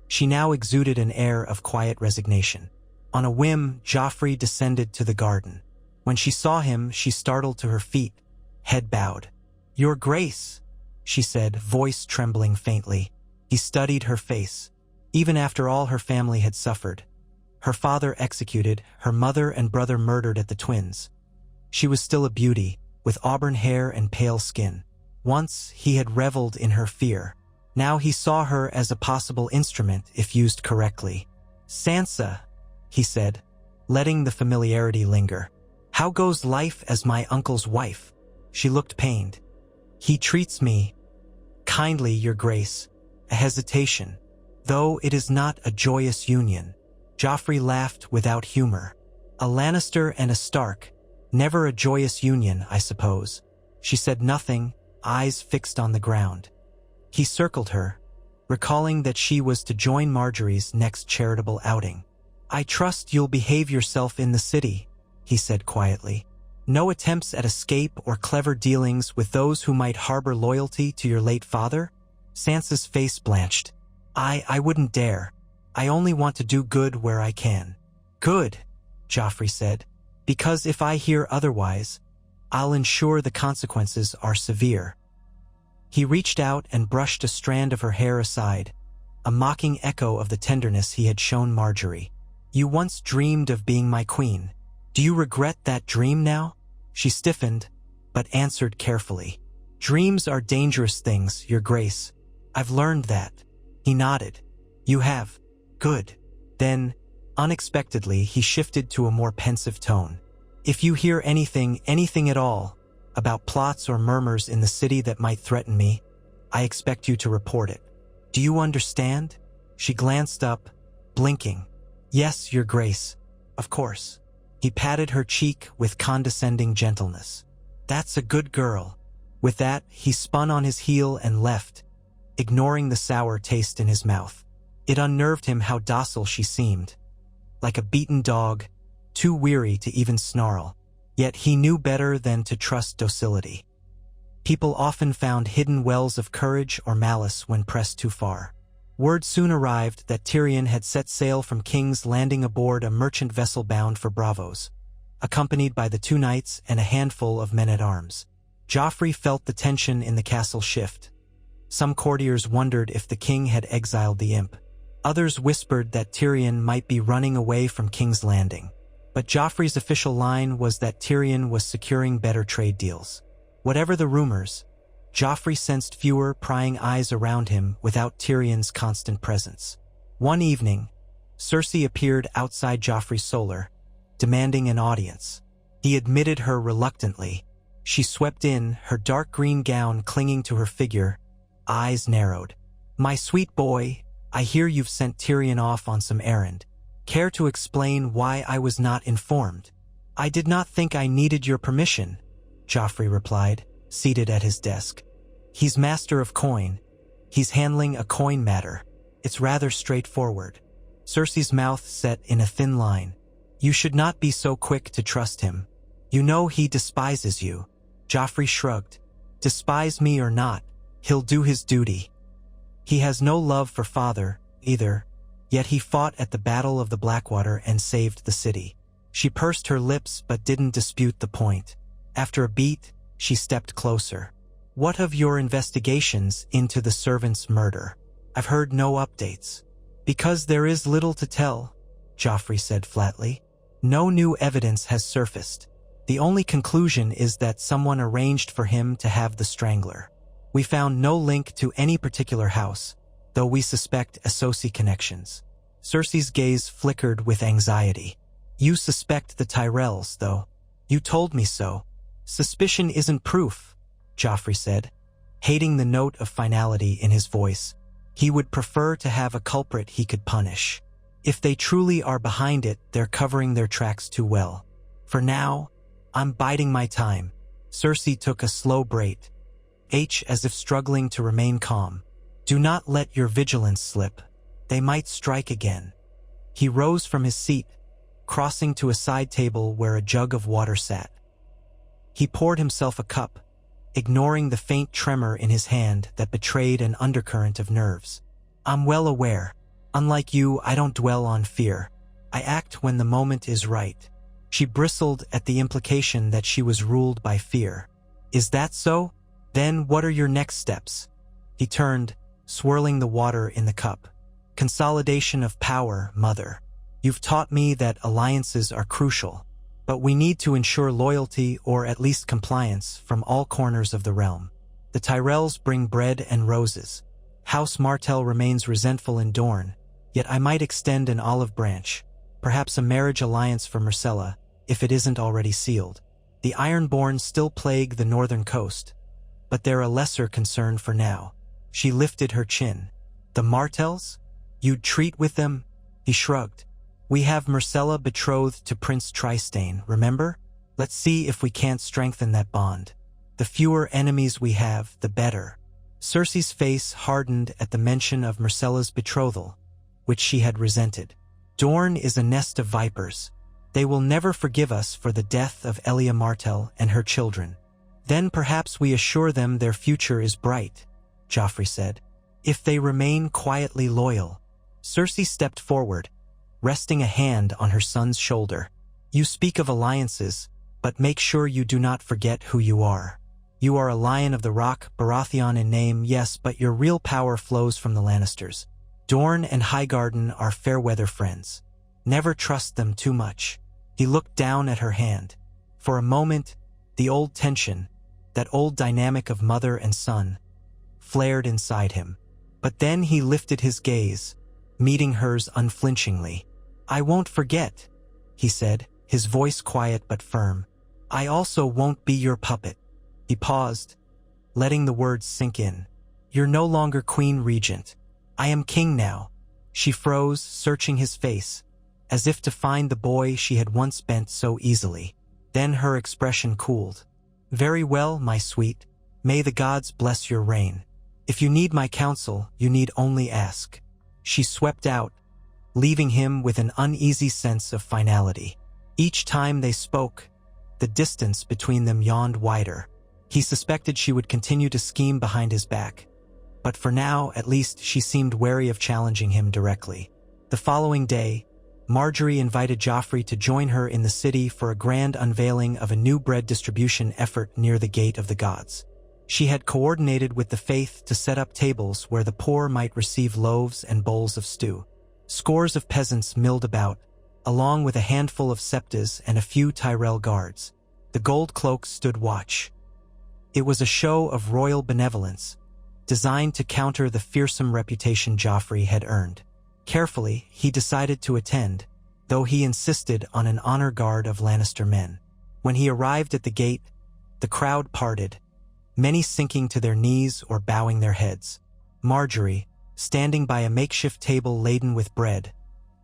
Speaker 1: She now exuded an air of quiet resignation. On a whim, Joffrey descended to the garden. When she saw him, she startled to her feet, head bowed. Your Grace, she said, voice trembling faintly. He studied her face. Even after all her family had suffered, her father executed, her mother and brother murdered at the twins, she was still a beauty, with auburn hair and pale skin. Once he had reveled in her fear. Now he saw her as a possible instrument if used correctly. Sansa, he said, letting the familiarity linger. How goes life as my uncle's wife? She looked pained. He treats me kindly, Your Grace. A hesitation, though it is not a joyous union. Joffrey laughed without humor. A Lannister and a Stark, never a joyous union, I suppose. She said nothing, eyes fixed on the ground. He circled her, recalling that she was to join Margaery's next charitable outing. I trust you'll behave yourself in the city, he said quietly. No attempts at escape or clever dealings with those who might harbor loyalty to your late father? Sansa's face blanched. I wouldn't dare. I only want to do good where I can. Good, Joffrey said, because if I hear otherwise, I'll ensure the consequences are severe. He reached out and brushed a strand of her hair aside, a mocking echo of the tenderness he had shown Margaery. You once dreamed of being my queen. Do you regret that dream now? She stiffened, but answered carefully. Dreams are dangerous things, Your Grace. I've learned that. He nodded. You have. Good. Then, unexpectedly, he shifted to a more pensive tone. If you hear anything at all, about plots or murmurs in the city that might threaten me, I expect you to report it. Do you understand? She glanced up, blinking. Yes, Your Grace. Of course. He patted her cheek with condescending gentleness. That's a good girl. With that, he spun on his heel and left, ignoring the sour taste in his mouth. It unnerved him how docile she seemed, like a beaten dog, too weary to even snarl. Yet he knew better than to trust docility. People often found hidden wells of courage or malice when pressed too far. Word soon arrived that Tyrion had set sail from King's Landing aboard a merchant vessel bound for Braavos, accompanied by the 2 knights and a handful of men-at-arms. Joffrey felt the tension in the castle shift. Some courtiers wondered if the king had exiled the imp. Others whispered that Tyrion might be running away from King's Landing. But Joffrey's official line was that Tyrion was securing better trade deals. Whatever the rumors, Joffrey sensed fewer prying eyes around him without Tyrion's constant presence. One evening, Cersei appeared outside Joffrey's solar, demanding an audience. He admitted her reluctantly. She swept in, her dark green gown clinging to her figure, eyes narrowed. "My sweet boy, I hear you've sent Tyrion off on some errand. Care to explain why I was not informed?" "I did not think I needed your permission," Joffrey replied, seated at his desk. "He's master of coin. He's handling a coin matter. It's rather straightforward." Cersei's mouth set in a thin line. "You should not be so quick to trust him. You know he despises you." Joffrey shrugged. "Despise me or not, he'll do his duty. He has no love for father, either, yet he fought at the Battle of the Blackwater and saved the city." She pursed her lips but didn't dispute the point. After a beat, she stepped closer. "What of your investigations into the servant's murder?" "I've heard no updates." "Because there is little to tell," Joffrey said flatly. "No new evidence has surfaced. The only conclusion is that someone arranged for him to have the strangler. We found no link to any particular house, though we suspect associate connections." Cersei's gaze flickered with anxiety. "You suspect the Tyrells, though. You told me so." "Suspicion isn't proof," Joffrey said, hating the note of finality in his voice. He would prefer to have a culprit he could punish. If they truly are behind it, they're covering their tracks too well. For now, I'm biding my time. Cersei took a slow breath, as if struggling to remain calm. "Do not let your vigilance slip. They might strike again." He rose from his seat, crossing to a side table where a jug of water sat. He poured himself a cup, ignoring the faint tremor in his hand that betrayed an undercurrent of nerves. "I'm well aware. Unlike you, I don't dwell on fear. I act when the moment is right." She bristled at the implication that she was ruled by fear. "Is that so? Then what are your next steps?" He turned, swirling the water in the cup. "Consolidation of power, Mother. You've taught me that alliances are crucial, but we need to ensure loyalty or at least compliance from all corners of the realm. The Tyrells bring bread and roses. House Martell remains resentful in Dorne, yet I might extend an olive branch, perhaps a marriage alliance for Myrcella, if it isn't already sealed. The Ironborn still plague the northern coast, but they're a lesser concern for now." She lifted her chin. "The Martells? You'd treat with them?" He shrugged. "We have Myrcella betrothed to Prince Trystane, remember? Let's see if we can't strengthen that bond. The fewer enemies we have, the better." Cersei's face hardened at the mention of Myrcella's betrothal, which she had resented. "Dorne is a nest of vipers. They will never forgive us for the death of Elia Martell and her children." "Then perhaps we assure them their future is bright," Joffrey said. "If they remain quietly loyal." Cersei stepped forward, resting a hand on her son's shoulder. "You speak of alliances, but make sure you do not forget who you are. You are a Lion of the Rock, Baratheon in name, yes, but your real power flows from the Lannisters. Dorne and Highgarden are fair-weather friends. Never trust them too much." He looked down at her hand. For a moment, the old tension, that old dynamic of mother and son, flared inside him. But then he lifted his gaze, meeting hers unflinchingly. "I won't forget," he said, his voice quiet but firm. "I also won't be your puppet." He paused, letting the words sink in. "You're no longer Queen Regent. I am king now." She froze, searching his face, as if to find the boy she had once bent so easily. Then her expression cooled. "Very well, my sweet. May the gods bless your reign. If you need my counsel, you need only ask." She swept out, leaving him with an uneasy sense of finality. Each time they spoke, the distance between them yawned wider. He suspected she would continue to scheme behind his back, but for now, at least, she seemed wary of challenging him directly. The following day, Margaery invited Joffrey to join her in the city for a grand unveiling of a new bread distribution effort near the Gate of the Gods. She had coordinated with the faith to set up tables where the poor might receive loaves and bowls of stew. Scores of peasants milled about, along with a handful of septas and a few Tyrell guards. The gold cloaks stood watch. It was a show of royal benevolence, designed to counter the fearsome reputation Joffrey had earned. Carefully, he decided to attend, though he insisted on an honor guard of Lannister men. When he arrived at the gate, the crowd parted, many sinking to their knees or bowing their heads. Margaery, standing by a makeshift table laden with bread,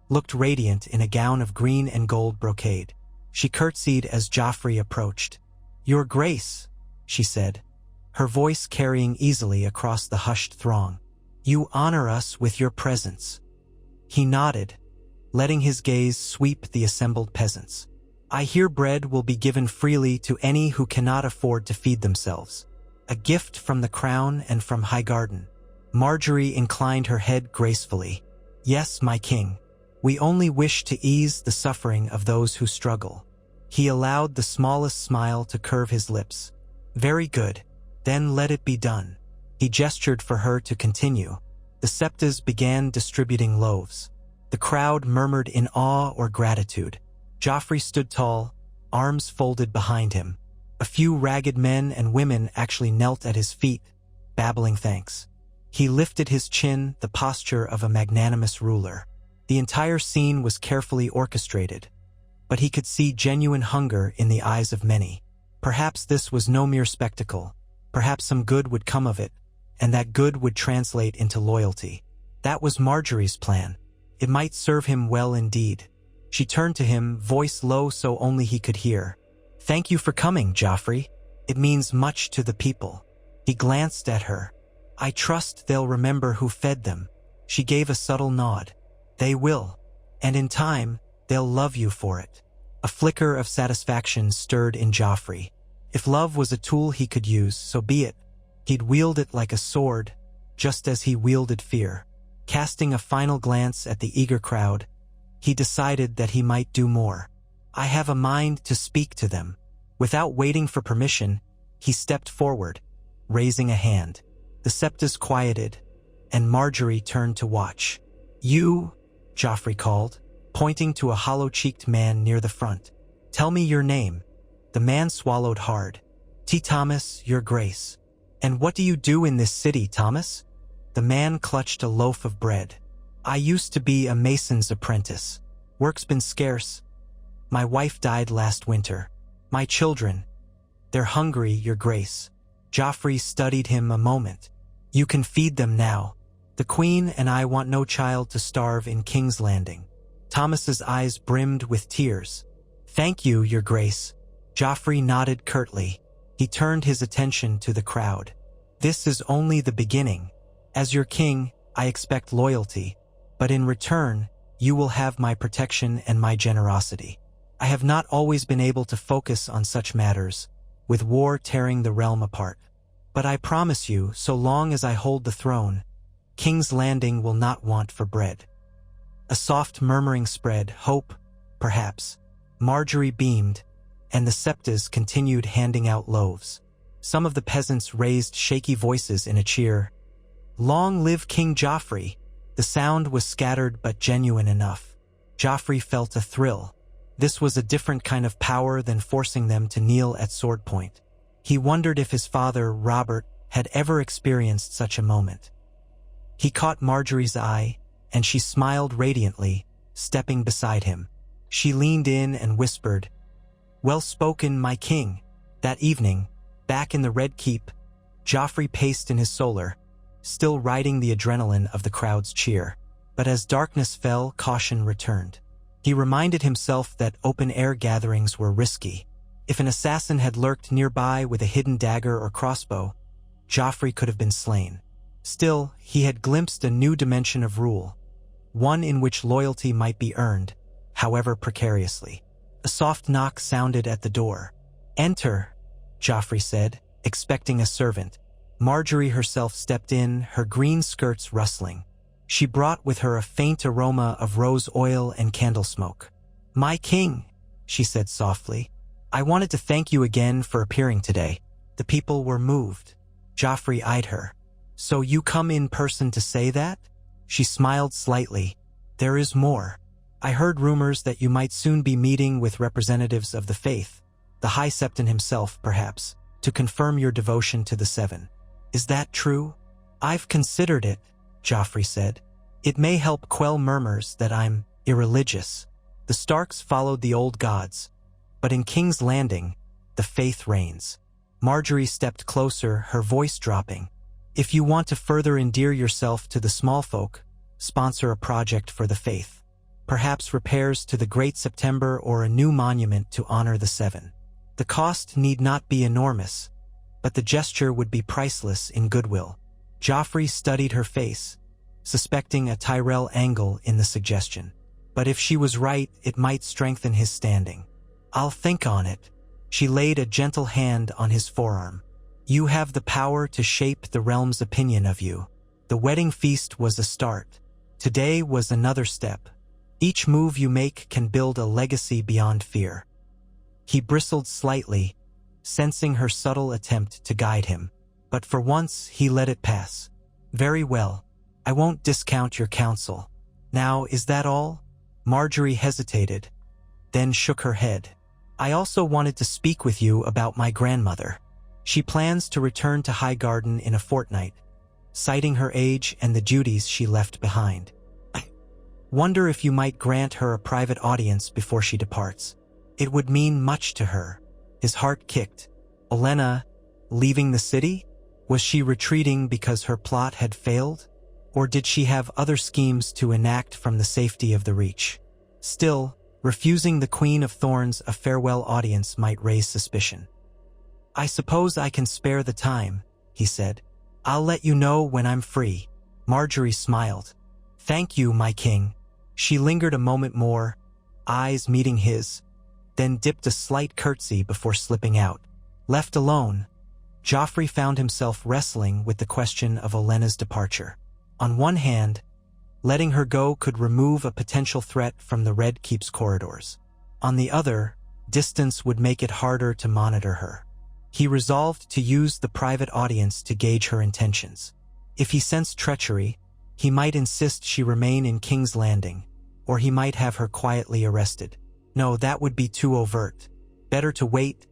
Speaker 1: looked radiant in a gown of green and gold brocade. She curtsied as Joffrey approached. "Your Grace," she said, her voice carrying easily across the hushed throng. "You honor us with your presence." He nodded, letting his gaze sweep the assembled peasants. "I hear bread will be given freely to any who cannot afford to feed themselves. A gift from the crown and from Highgarden." Margaery inclined her head gracefully. "Yes, my king. We only wish to ease the suffering of those who struggle." He allowed the smallest smile to curve his lips. "Very good. Then let it be done." He gestured for her to continue. The septas began distributing loaves. The crowd murmured in awe or gratitude. Joffrey stood tall, arms folded behind him. A few ragged men and women actually knelt at his feet, babbling thanks. He lifted his chin, the posture of a magnanimous ruler. The entire scene was carefully orchestrated, but he could see genuine hunger in the eyes of many. Perhaps this was no mere spectacle. Perhaps some good would come of it, and that good would translate into loyalty. That was Margaery's plan. It might serve him well indeed. She turned to him, voice low so only he could hear. "Thank you for coming, Joffrey. It means much to the people." He glanced at her. "I trust they'll remember who fed them." She gave a subtle nod. "They will. And in time, they'll love you for it." A flicker of satisfaction stirred in Joffrey. If love was a tool he could use, so be it. He'd wield it like a sword, just as he wielded fear. Casting a final glance at the eager crowd, he decided that he might do more. "I have a mind to speak to them." Without waiting for permission, he stepped forward, raising a hand. The septas quieted, and Margaery turned to watch. "You," Joffrey called, pointing to a hollow-cheeked man near the front. "Tell me your name." The man swallowed hard. "T. Thomas, your grace." "And what do you do in this city, Thomas?" The man clutched a loaf of bread. "I used to be a mason's apprentice. Work's been scarce. My wife died last winter. My children, they're hungry, your grace." Joffrey studied him a moment. "You can feed them now. The queen and I want no child to starve in King's Landing." Thomas's eyes brimmed with tears. "Thank you, your grace." Joffrey nodded curtly. He turned his attention to the crowd. "This is only the beginning. As your king, I expect loyalty, but in return, you will have my protection and my generosity. I have not always been able to focus on such matters, with war tearing the realm apart. But I promise you, so long as I hold the throne, King's Landing will not want for bread." A soft murmuring spread, hope, perhaps. Margaery beamed, and the septas continued handing out loaves. Some of the peasants raised shaky voices in a cheer. "Long live King Joffrey!" The sound was scattered but genuine enough. Joffrey felt a thrill. This was a different kind of power than forcing them to kneel at sword point. He wondered if his father, Robert, had ever experienced such a moment. He caught Margaery's eye, and she smiled radiantly, stepping beside him. She leaned in and whispered, "Well spoken, my king." That evening, back in the Red Keep, Joffrey paced in his solar, still riding the adrenaline of the crowd's cheer. But as darkness fell, caution returned. He reminded himself that open-air gatherings were risky. If an assassin had lurked nearby with a hidden dagger or crossbow, Joffrey could have been slain. Still, he had glimpsed a new dimension of rule, one in which loyalty might be earned, however precariously. A soft knock sounded at the door. "Enter," Joffrey said, expecting a servant. Marjorie herself stepped in, her green skirts rustling. She brought with her a faint aroma of rose oil and candle smoke. "My king," she said softly, "I wanted to thank you again for appearing today." The people were moved. Joffrey eyed her. "So you come in person to say that?" She smiled slightly. "There is more. I heard rumors that you might soon be meeting with representatives of the faith, the High Septon himself, perhaps, to confirm your devotion to the Seven. Is that true?" "I've considered it," Joffrey said. "It may help quell murmurs that I'm irreligious. The Starks followed the old gods, but in King's Landing, the faith reigns." Marjorie stepped closer, her voice dropping. "If you want to further endear yourself to the small folk, sponsor a project for the faith. Perhaps repairs to the Great September or a new monument to honor the Seven. The cost need not be enormous, but the gesture would be priceless in goodwill." Joffrey studied her face, suspecting a Tyrell angle in the suggestion. But if she was right, it might strengthen his standing. "I'll think on it." She laid a gentle hand on his forearm. "You have the power to shape the realm's opinion of you." The wedding feast was a start. Today was another step. Each move you make can build a legacy beyond fear. He bristled slightly, sensing her subtle attempt to guide him. But for once, he let it pass. "Very well. I won't discount your counsel. Now, is that all?" Marjorie hesitated, then shook her head. "I also wanted to speak with you about my grandmother. She plans to return to Highgarden in a fortnight, citing her age and the duties she left behind. I wonder if you might grant her a private audience before she departs. It would mean much to her." His heart kicked. Olenna, leaving the city? Was she retreating because her plot had failed? Or did she have other schemes to enact from the safety of the Reach? Still, refusing the Queen of Thorns a farewell audience might raise suspicion. "I suppose I can spare the time," he said. "I'll let you know when I'm free." Marjorie smiled. "Thank you, my king." She lingered a moment more, eyes meeting his, then dipped a slight curtsy before slipping out. Left alone, Joffrey found himself wrestling with the question of Olenna's departure. On one hand, letting her go could remove a potential threat from the Red Keep's corridors. On the other, distance would make it harder to monitor her. He resolved to use the private audience to gauge her intentions. If he sensed treachery, he might insist she remain in King's Landing, or he might have her quietly arrested. No, that would be too overt. Better to wait,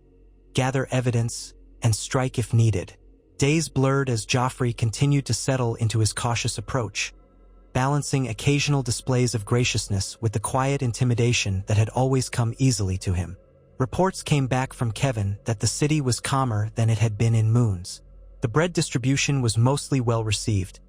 Speaker 1: gather evidence, and strike if needed. Days blurred as Joffrey continued to settle into his cautious approach, balancing occasional displays of graciousness with the quiet intimidation that had always come easily to him. Reports came back from Kevin that the city was calmer than it had been in moons. The bread distribution was mostly well received,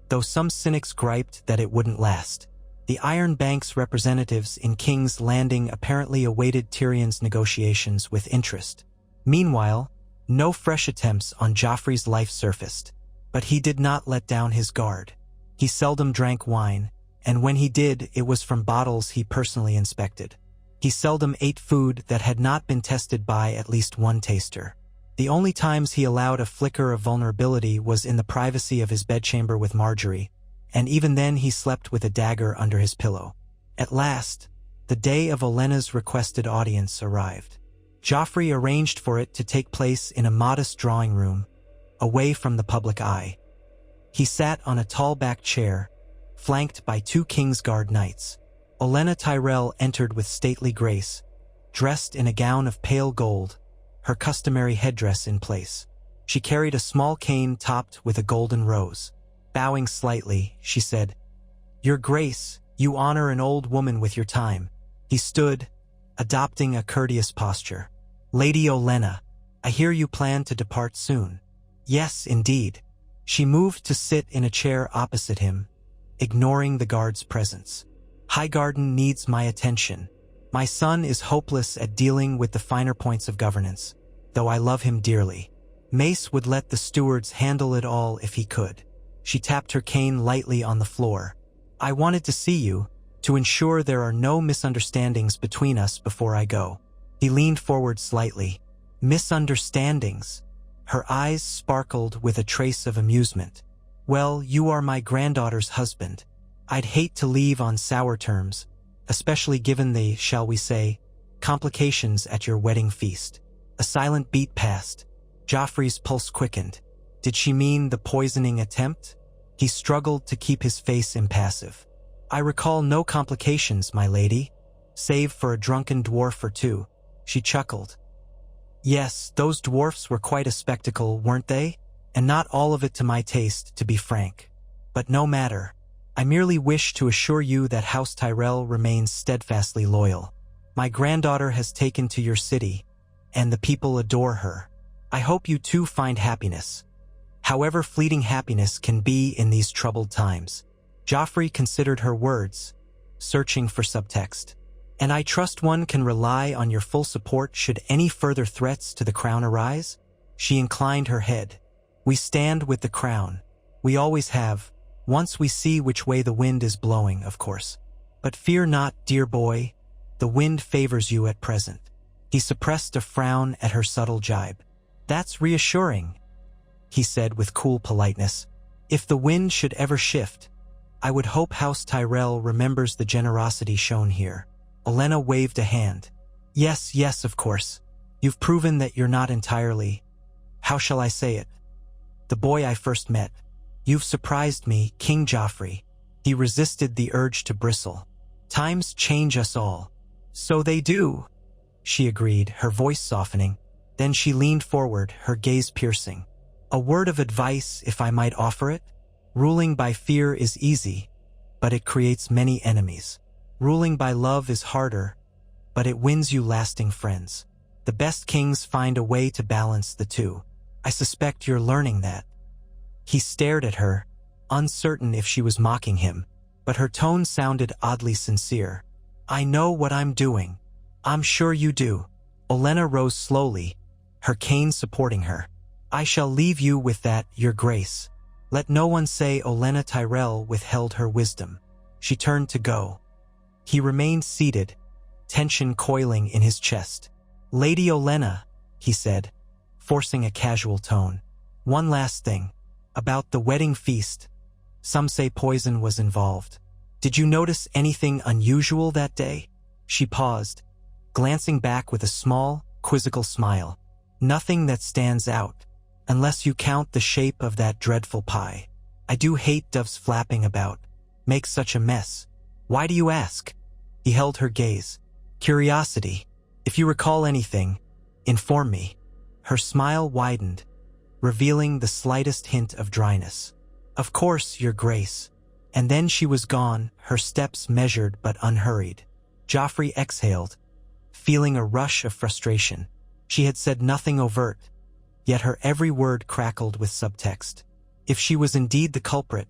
Speaker 1: though some cynics griped that it wouldn't last. The Iron Bank's representatives in King's Landing apparently awaited Tyrion's negotiations with interest. Meanwhile, no fresh attempts on Joffrey's life surfaced, but he did not let down his guard. He seldom drank wine, and when he did, it was from bottles he personally inspected. He seldom ate food that had not been tested by at least one taster. The only times he allowed a flicker of vulnerability was in the privacy of his bedchamber with Marjorie, and even then he slept with a dagger under his pillow. At last, the day of Olenna's requested audience arrived. Joffrey arranged for it to take place in a modest drawing room, away from the public eye. He sat on a tall-backed chair, flanked by 2 Kingsguard knights. Olenna Tyrell entered with stately grace, dressed in a gown of pale gold, her customary headdress in place. She carried a small cane topped with a golden rose. Bowing slightly, she said, "Your Grace, you honor an old woman with your time." He stood, adopting a courteous posture. "Lady Olenna, I hear you plan to depart soon." "Yes, indeed." She moved to sit in a chair opposite him, ignoring the guard's presence. "Highgarden needs my attention. My son is hopeless at dealing with the finer points of governance, though I love him dearly. Mace would let the stewards handle it all if he could." She tapped her cane lightly on the floor. "I wanted to see you, to ensure there are no misunderstandings between us before I go." He leaned forward slightly. "Misunderstandings?" Her eyes sparkled with a trace of amusement. "Well, you are my granddaughter's husband. I'd hate to leave on sour terms, especially given the, shall we say, complications at your wedding feast." A silent beat passed. Joffrey's pulse quickened. Did she mean the poisoning attempt? He struggled to keep his face impassive. "I recall no complications, my lady, save for a drunken dwarf or two." She chuckled. "Yes, those dwarfs were quite a spectacle, weren't they? And not all of it to my taste, to be frank. But no matter. I merely wish to assure you that House Tyrell remains steadfastly loyal. My granddaughter has taken to your city, and the people adore her. I hope you too find happiness, however fleeting happiness can be in these troubled times." Joffrey considered her words, searching for subtext. "And I trust one can rely on your full support should any further threats to the crown arise?" She inclined her head. "We stand with the crown. We always have, once we see which way the wind is blowing, of course. But fear not, dear boy, the wind favors you at present." He suppressed a frown at her subtle jibe. "That's reassuring," he said with cool politeness. "If the wind should ever shift, I would hope House Tyrell remembers the generosity shown here." Olenna waved a hand. Yes, of course. You've proven that you're not entirely, how shall I say it, the boy I first met. You've surprised me, King Joffrey." He resisted the urge to bristle. "Times change us all." "So they do," she agreed, her voice softening. Then she leaned forward, her gaze piercing. "A word of advice, if I might offer it? Ruling by fear is easy, but it creates many enemies. Ruling by love is harder, but it wins you lasting friends. The best kings find a way to balance the two. I suspect you're learning that." He stared at her, uncertain if she was mocking him, but her tone sounded oddly sincere. "I know what I'm doing." "I'm sure you do." Olenna rose slowly, her cane supporting her. "I shall leave you with that, your grace. Let no one say Olenna Tyrell withheld her wisdom." She turned to go. He remained seated, tension coiling in his chest. "Lady Olenna," he said, forcing a casual tone. "One last thing. About the wedding feast. Some say poison was involved. Did you notice anything unusual that day?" She paused, glancing back with a small, quizzical smile. "Nothing that stands out, unless you count the shape of that dreadful pie. I do hate doves flapping about. Makes such a mess. Why do you ask?" He held her gaze. "Curiosity. If you recall anything, inform me." Her smile widened, revealing the slightest hint of dryness. "Of course, your grace." And then she was gone, her steps measured but unhurried. Joffrey exhaled, feeling a rush of frustration. She had said nothing overt, yet her every word crackled with subtext. If she was indeed the culprit,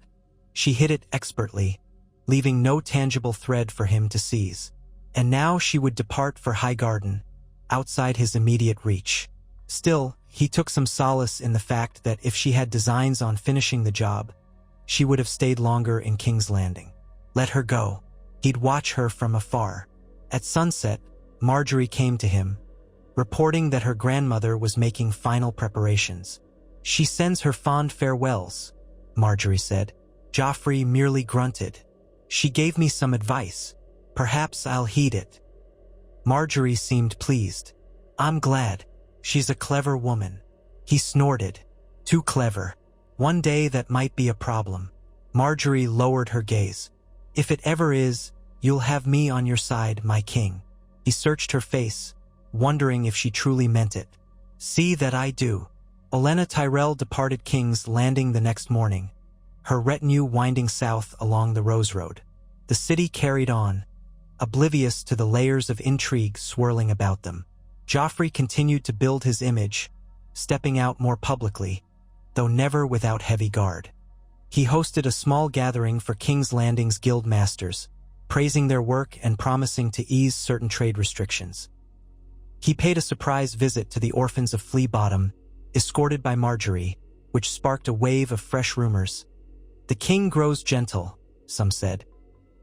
Speaker 1: she hid it expertly, leaving no tangible thread for him to seize. And now she would depart for Highgarden, outside his immediate reach. Still, he took some solace in the fact that if she had designs on finishing the job, she would have stayed longer in King's Landing. Let her go. He'd watch her from afar. At sunset, Marjorie came to him, reporting that her grandmother was making final preparations. "She sends her fond farewells," Marjorie said. Joffrey merely grunted. "She gave me some advice. Perhaps I'll heed it." Marjorie seemed pleased. "I'm glad. She's a clever woman." He snorted. "Too clever. One day that might be a problem." Marjorie lowered her gaze. "If it ever is, you'll have me on your side, my king." He searched her face, wondering if she truly meant it. "See that I do." Olenna Tyrell departed King's Landing the next morning, her retinue winding south along the Rose Road. The city carried on, oblivious to the layers of intrigue swirling about them. Joffrey continued to build his image, stepping out more publicly, though never without heavy guard. He hosted a small gathering for King's Landing's guild masters, praising their work and promising to ease certain trade restrictions. He paid a surprise visit to the orphans of Flea Bottom, escorted by Marjorie, which sparked a wave of fresh rumors. "The king grows gentle," some said.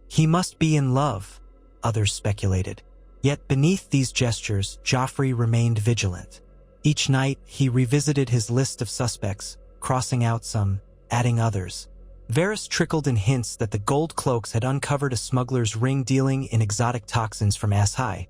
Speaker 1: "He must be in love," others speculated. Yet beneath these gestures, Joffrey remained vigilant. Each night, he revisited his list of suspects, crossing out some, adding others. Varys trickled in hints that the gold cloaks had uncovered a smuggler's ring dealing in exotic toxins from Ass High,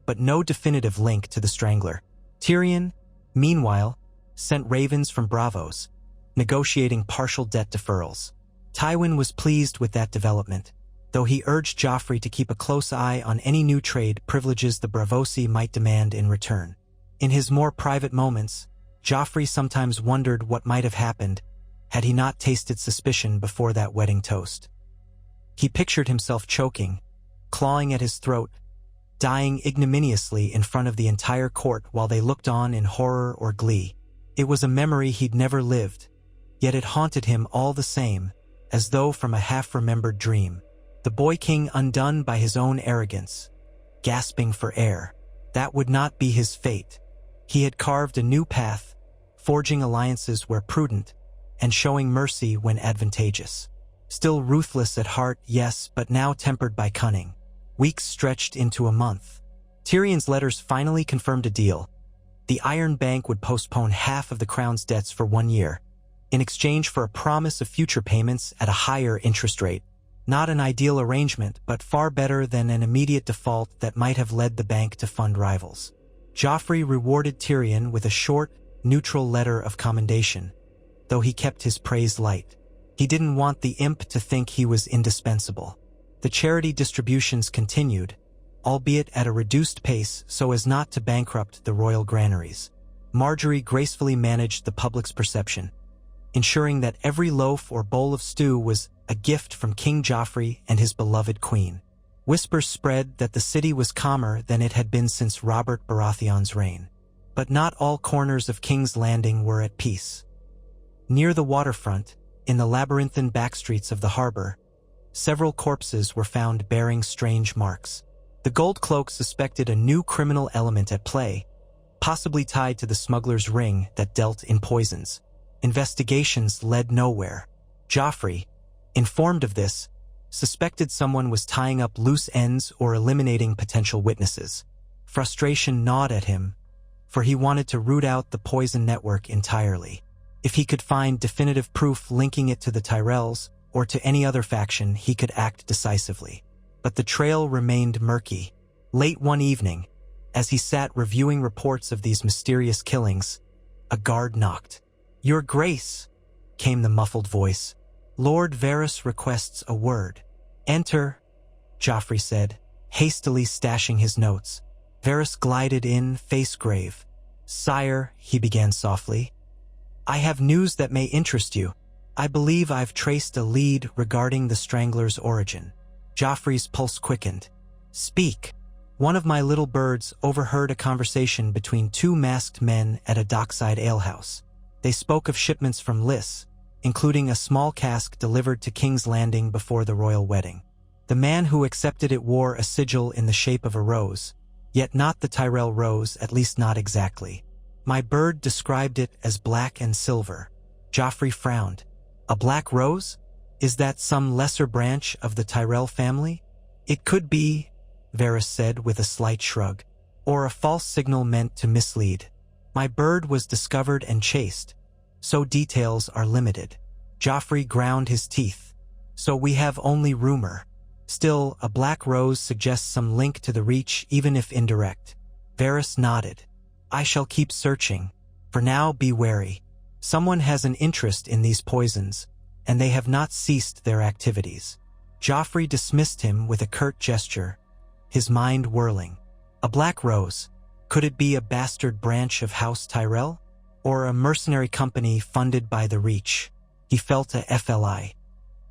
Speaker 1: but no definitive link to the Strangler. Tyrion, meanwhile, sent ravens from Bravos, negotiating partial debt deferrals. Tywin was pleased with that development, though he urged Joffrey to keep a close eye on any new trade privileges the Bravosi might demand in return. In his more private moments, Joffrey sometimes wondered what might have happened had he not tasted suspicion before that wedding toast. He pictured himself choking, clawing at his throat, dying ignominiously in front of the entire court while they looked on in horror or glee. It was a memory he'd never lived, yet it haunted him all the same, as though from a half-remembered dream. The boy king undone by his own arrogance, gasping for air. That would not be his fate. He had carved a new path, forging alliances where prudent, and showing mercy when advantageous. Still ruthless at heart, yes, but now tempered by cunning. Weeks stretched into a month. Tyrion's letters finally confirmed a deal. The Iron Bank would postpone half of the crown's debts for 1 year, in exchange for a promise of future payments at a higher interest rate. Not an ideal arrangement, but far better than an immediate default that might have led the bank to fund rivals. Joffrey rewarded Tyrion with a short, neutral letter of commendation, though he kept his praise light. He didn't want the imp to think he was indispensable. The charity distributions continued, albeit at a reduced pace so as not to bankrupt the royal granaries. Marjorie gracefully managed the public's perception, ensuring that every loaf or bowl of stew was a gift from King Joffrey and his beloved queen. Whispers spread that the city was calmer than it had been since Robert Baratheon's reign. But not all corners of King's Landing were at peace. Near the waterfront, in the labyrinthine backstreets of the harbor, several corpses were found bearing strange marks. The Gold Cloak suspected a new criminal element at play, possibly tied to the smuggler's ring that dealt in poisons. Investigations led nowhere. Joffrey, informed of this, suspected someone was tying up loose ends or eliminating potential witnesses. Frustration gnawed at him, for he wanted to root out the poison network entirely. If he could find definitive proof linking it to the Tyrells or to any other faction, he could act decisively. But the trail remained murky. Late one evening, as he sat reviewing reports of these mysterious killings, a guard knocked. "Your Grace," came the muffled voice. "Lord Varys requests a word." "Enter," Joffrey said, hastily stashing his notes. Varys glided in, face grave. "Sire," he began softly, "I have news that may interest you. I believe I've traced a lead regarding the Strangler's origin." Joffrey's pulse quickened. "Speak." "One of my little birds overheard a conversation between two masked men at a dockside alehouse. They spoke of shipments from Lys, including a small cask delivered to King's Landing before the royal wedding. The man who accepted it wore a sigil in the shape of a rose, yet not the Tyrell rose, at least not exactly. My bird described it as black and silver." Joffrey frowned. "A black rose? Is that some lesser branch of the Tyrell family?" "It could be," Varys said with a slight shrug, "or a false signal meant to mislead. My bird was discovered and chased, so details are limited." Joffrey ground his teeth. "So we have only rumor. Still, a black rose suggests some link to the Reach, even if indirect." Varys nodded. "I shall keep searching. For now, be wary. Someone has an interest in these poisons, and they have not ceased their activities." Joffrey dismissed him with a curt gesture, his mind whirling. A black rose. Could it be a bastard branch of House Tyrell? Or a mercenary company funded by the Reach? He felt a fli.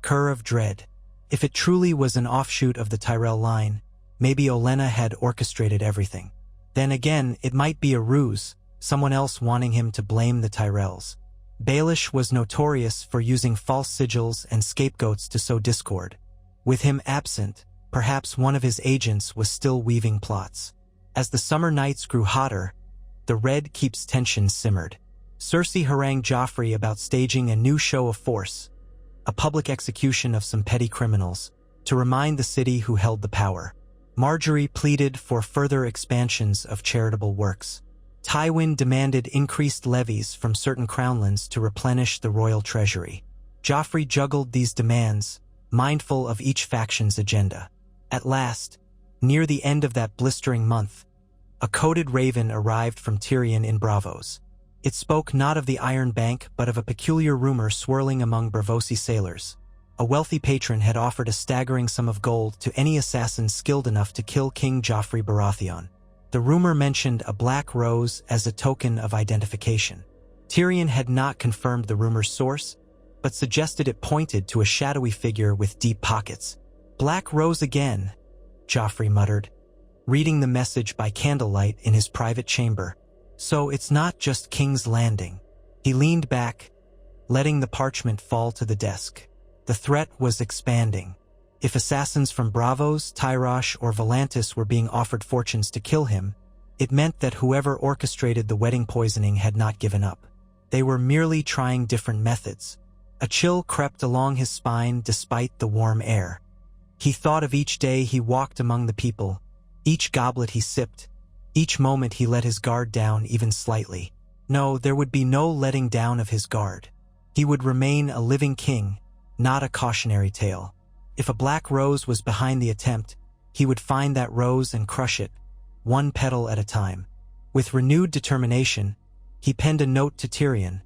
Speaker 1: Cur of dread. If it truly was an offshoot of the Tyrell line, maybe Olenna had orchestrated everything. Then again, it might be a ruse, someone else wanting him to blame the Tyrells. Baelish was notorious for using false sigils and scapegoats to sow discord. With him absent, perhaps one of his agents was still weaving plots. As the summer nights grew hotter, the Red Keep's tension simmered. Cersei harangued Joffrey about staging a new show of force, a public execution of some petty criminals, to remind the city who held the power. Marjorie pleaded for further expansions of charitable works. Tywin demanded increased levies from certain crownlands to replenish the royal treasury. Joffrey juggled these demands, mindful of each faction's agenda. At last, near the end of that blistering month, a coated raven arrived from Tyrion in Braavos. It spoke not of the Iron Bank but of a peculiar rumor swirling among Braavosi sailors. A wealthy patron had offered a staggering sum of gold to any assassin skilled enough to kill King Joffrey Baratheon. The rumor mentioned a black rose as a token of identification. Tyrion had not confirmed the rumor's source, but suggested it pointed to a shadowy figure with deep pockets. "Black rose again," Joffrey muttered, reading the message by candlelight in his private chamber. "So it's not just King's Landing." He leaned back, letting the parchment fall to the desk. The threat was expanding. If assassins from Braavos, Tyrosh, or Volantis were being offered fortunes to kill him, it meant that whoever orchestrated the wedding poisoning had not given up. They were merely trying different methods. A chill crept along his spine despite the warm air. He thought of each day he walked among the people, each goblet he sipped, each moment he let his guard down even slightly. No, there would be no letting down of his guard. He would remain a living king, not a cautionary tale. If a black rose was behind the attempt, he would find that rose and crush it, one petal at a time. With renewed determination, he penned a note to Tyrion,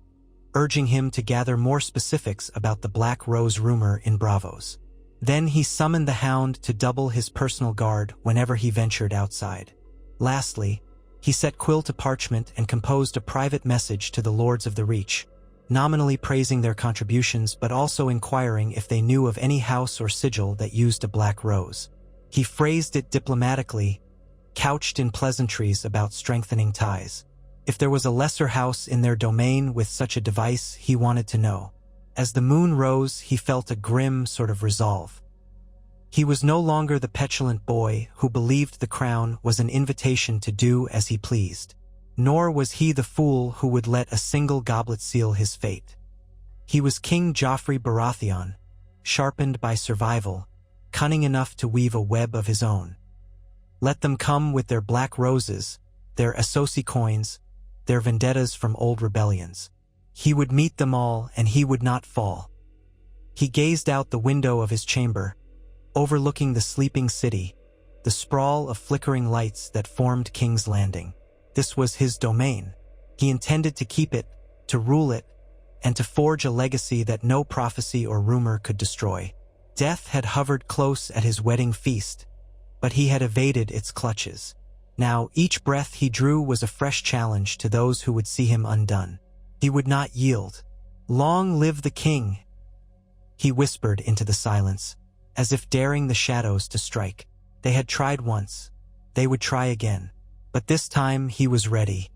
Speaker 1: urging him to gather more specifics about the black rose rumor in Braavos. Then he summoned the Hound to double his personal guard whenever he ventured outside. Lastly, he set quill to parchment and composed a private message to the Lords of the Reach, nominally praising their contributions but also inquiring if they knew of any house or sigil that used a black rose. He phrased it diplomatically, couched in pleasantries about strengthening ties. If there was a lesser house in their domain with such a device, he wanted to know. As the moon rose, he felt a grim sort of resolve. He was no longer the petulant boy who believed the crown was an invitation to do as he pleased. Nor was he the fool who would let a single goblet seal his fate. He was King Joffrey Baratheon, sharpened by survival, cunning enough to weave a web of his own. Let them come with their black roses, their Associ coins, their vendettas from old rebellions. He would meet them all, and he would not fall. He gazed out the window of his chamber, overlooking the sleeping city, the sprawl of flickering lights that formed King's Landing. This was his domain. He intended to keep it, to rule it, and to forge a legacy that no prophecy or rumor could destroy. Death had hovered close at his wedding feast, but he had evaded its clutches. Now each breath he drew was a fresh challenge to those who would see him undone. He would not yield. "Long live the king," he whispered into the silence, as if daring the shadows to strike. They had tried once. They would try again. But this time he was ready.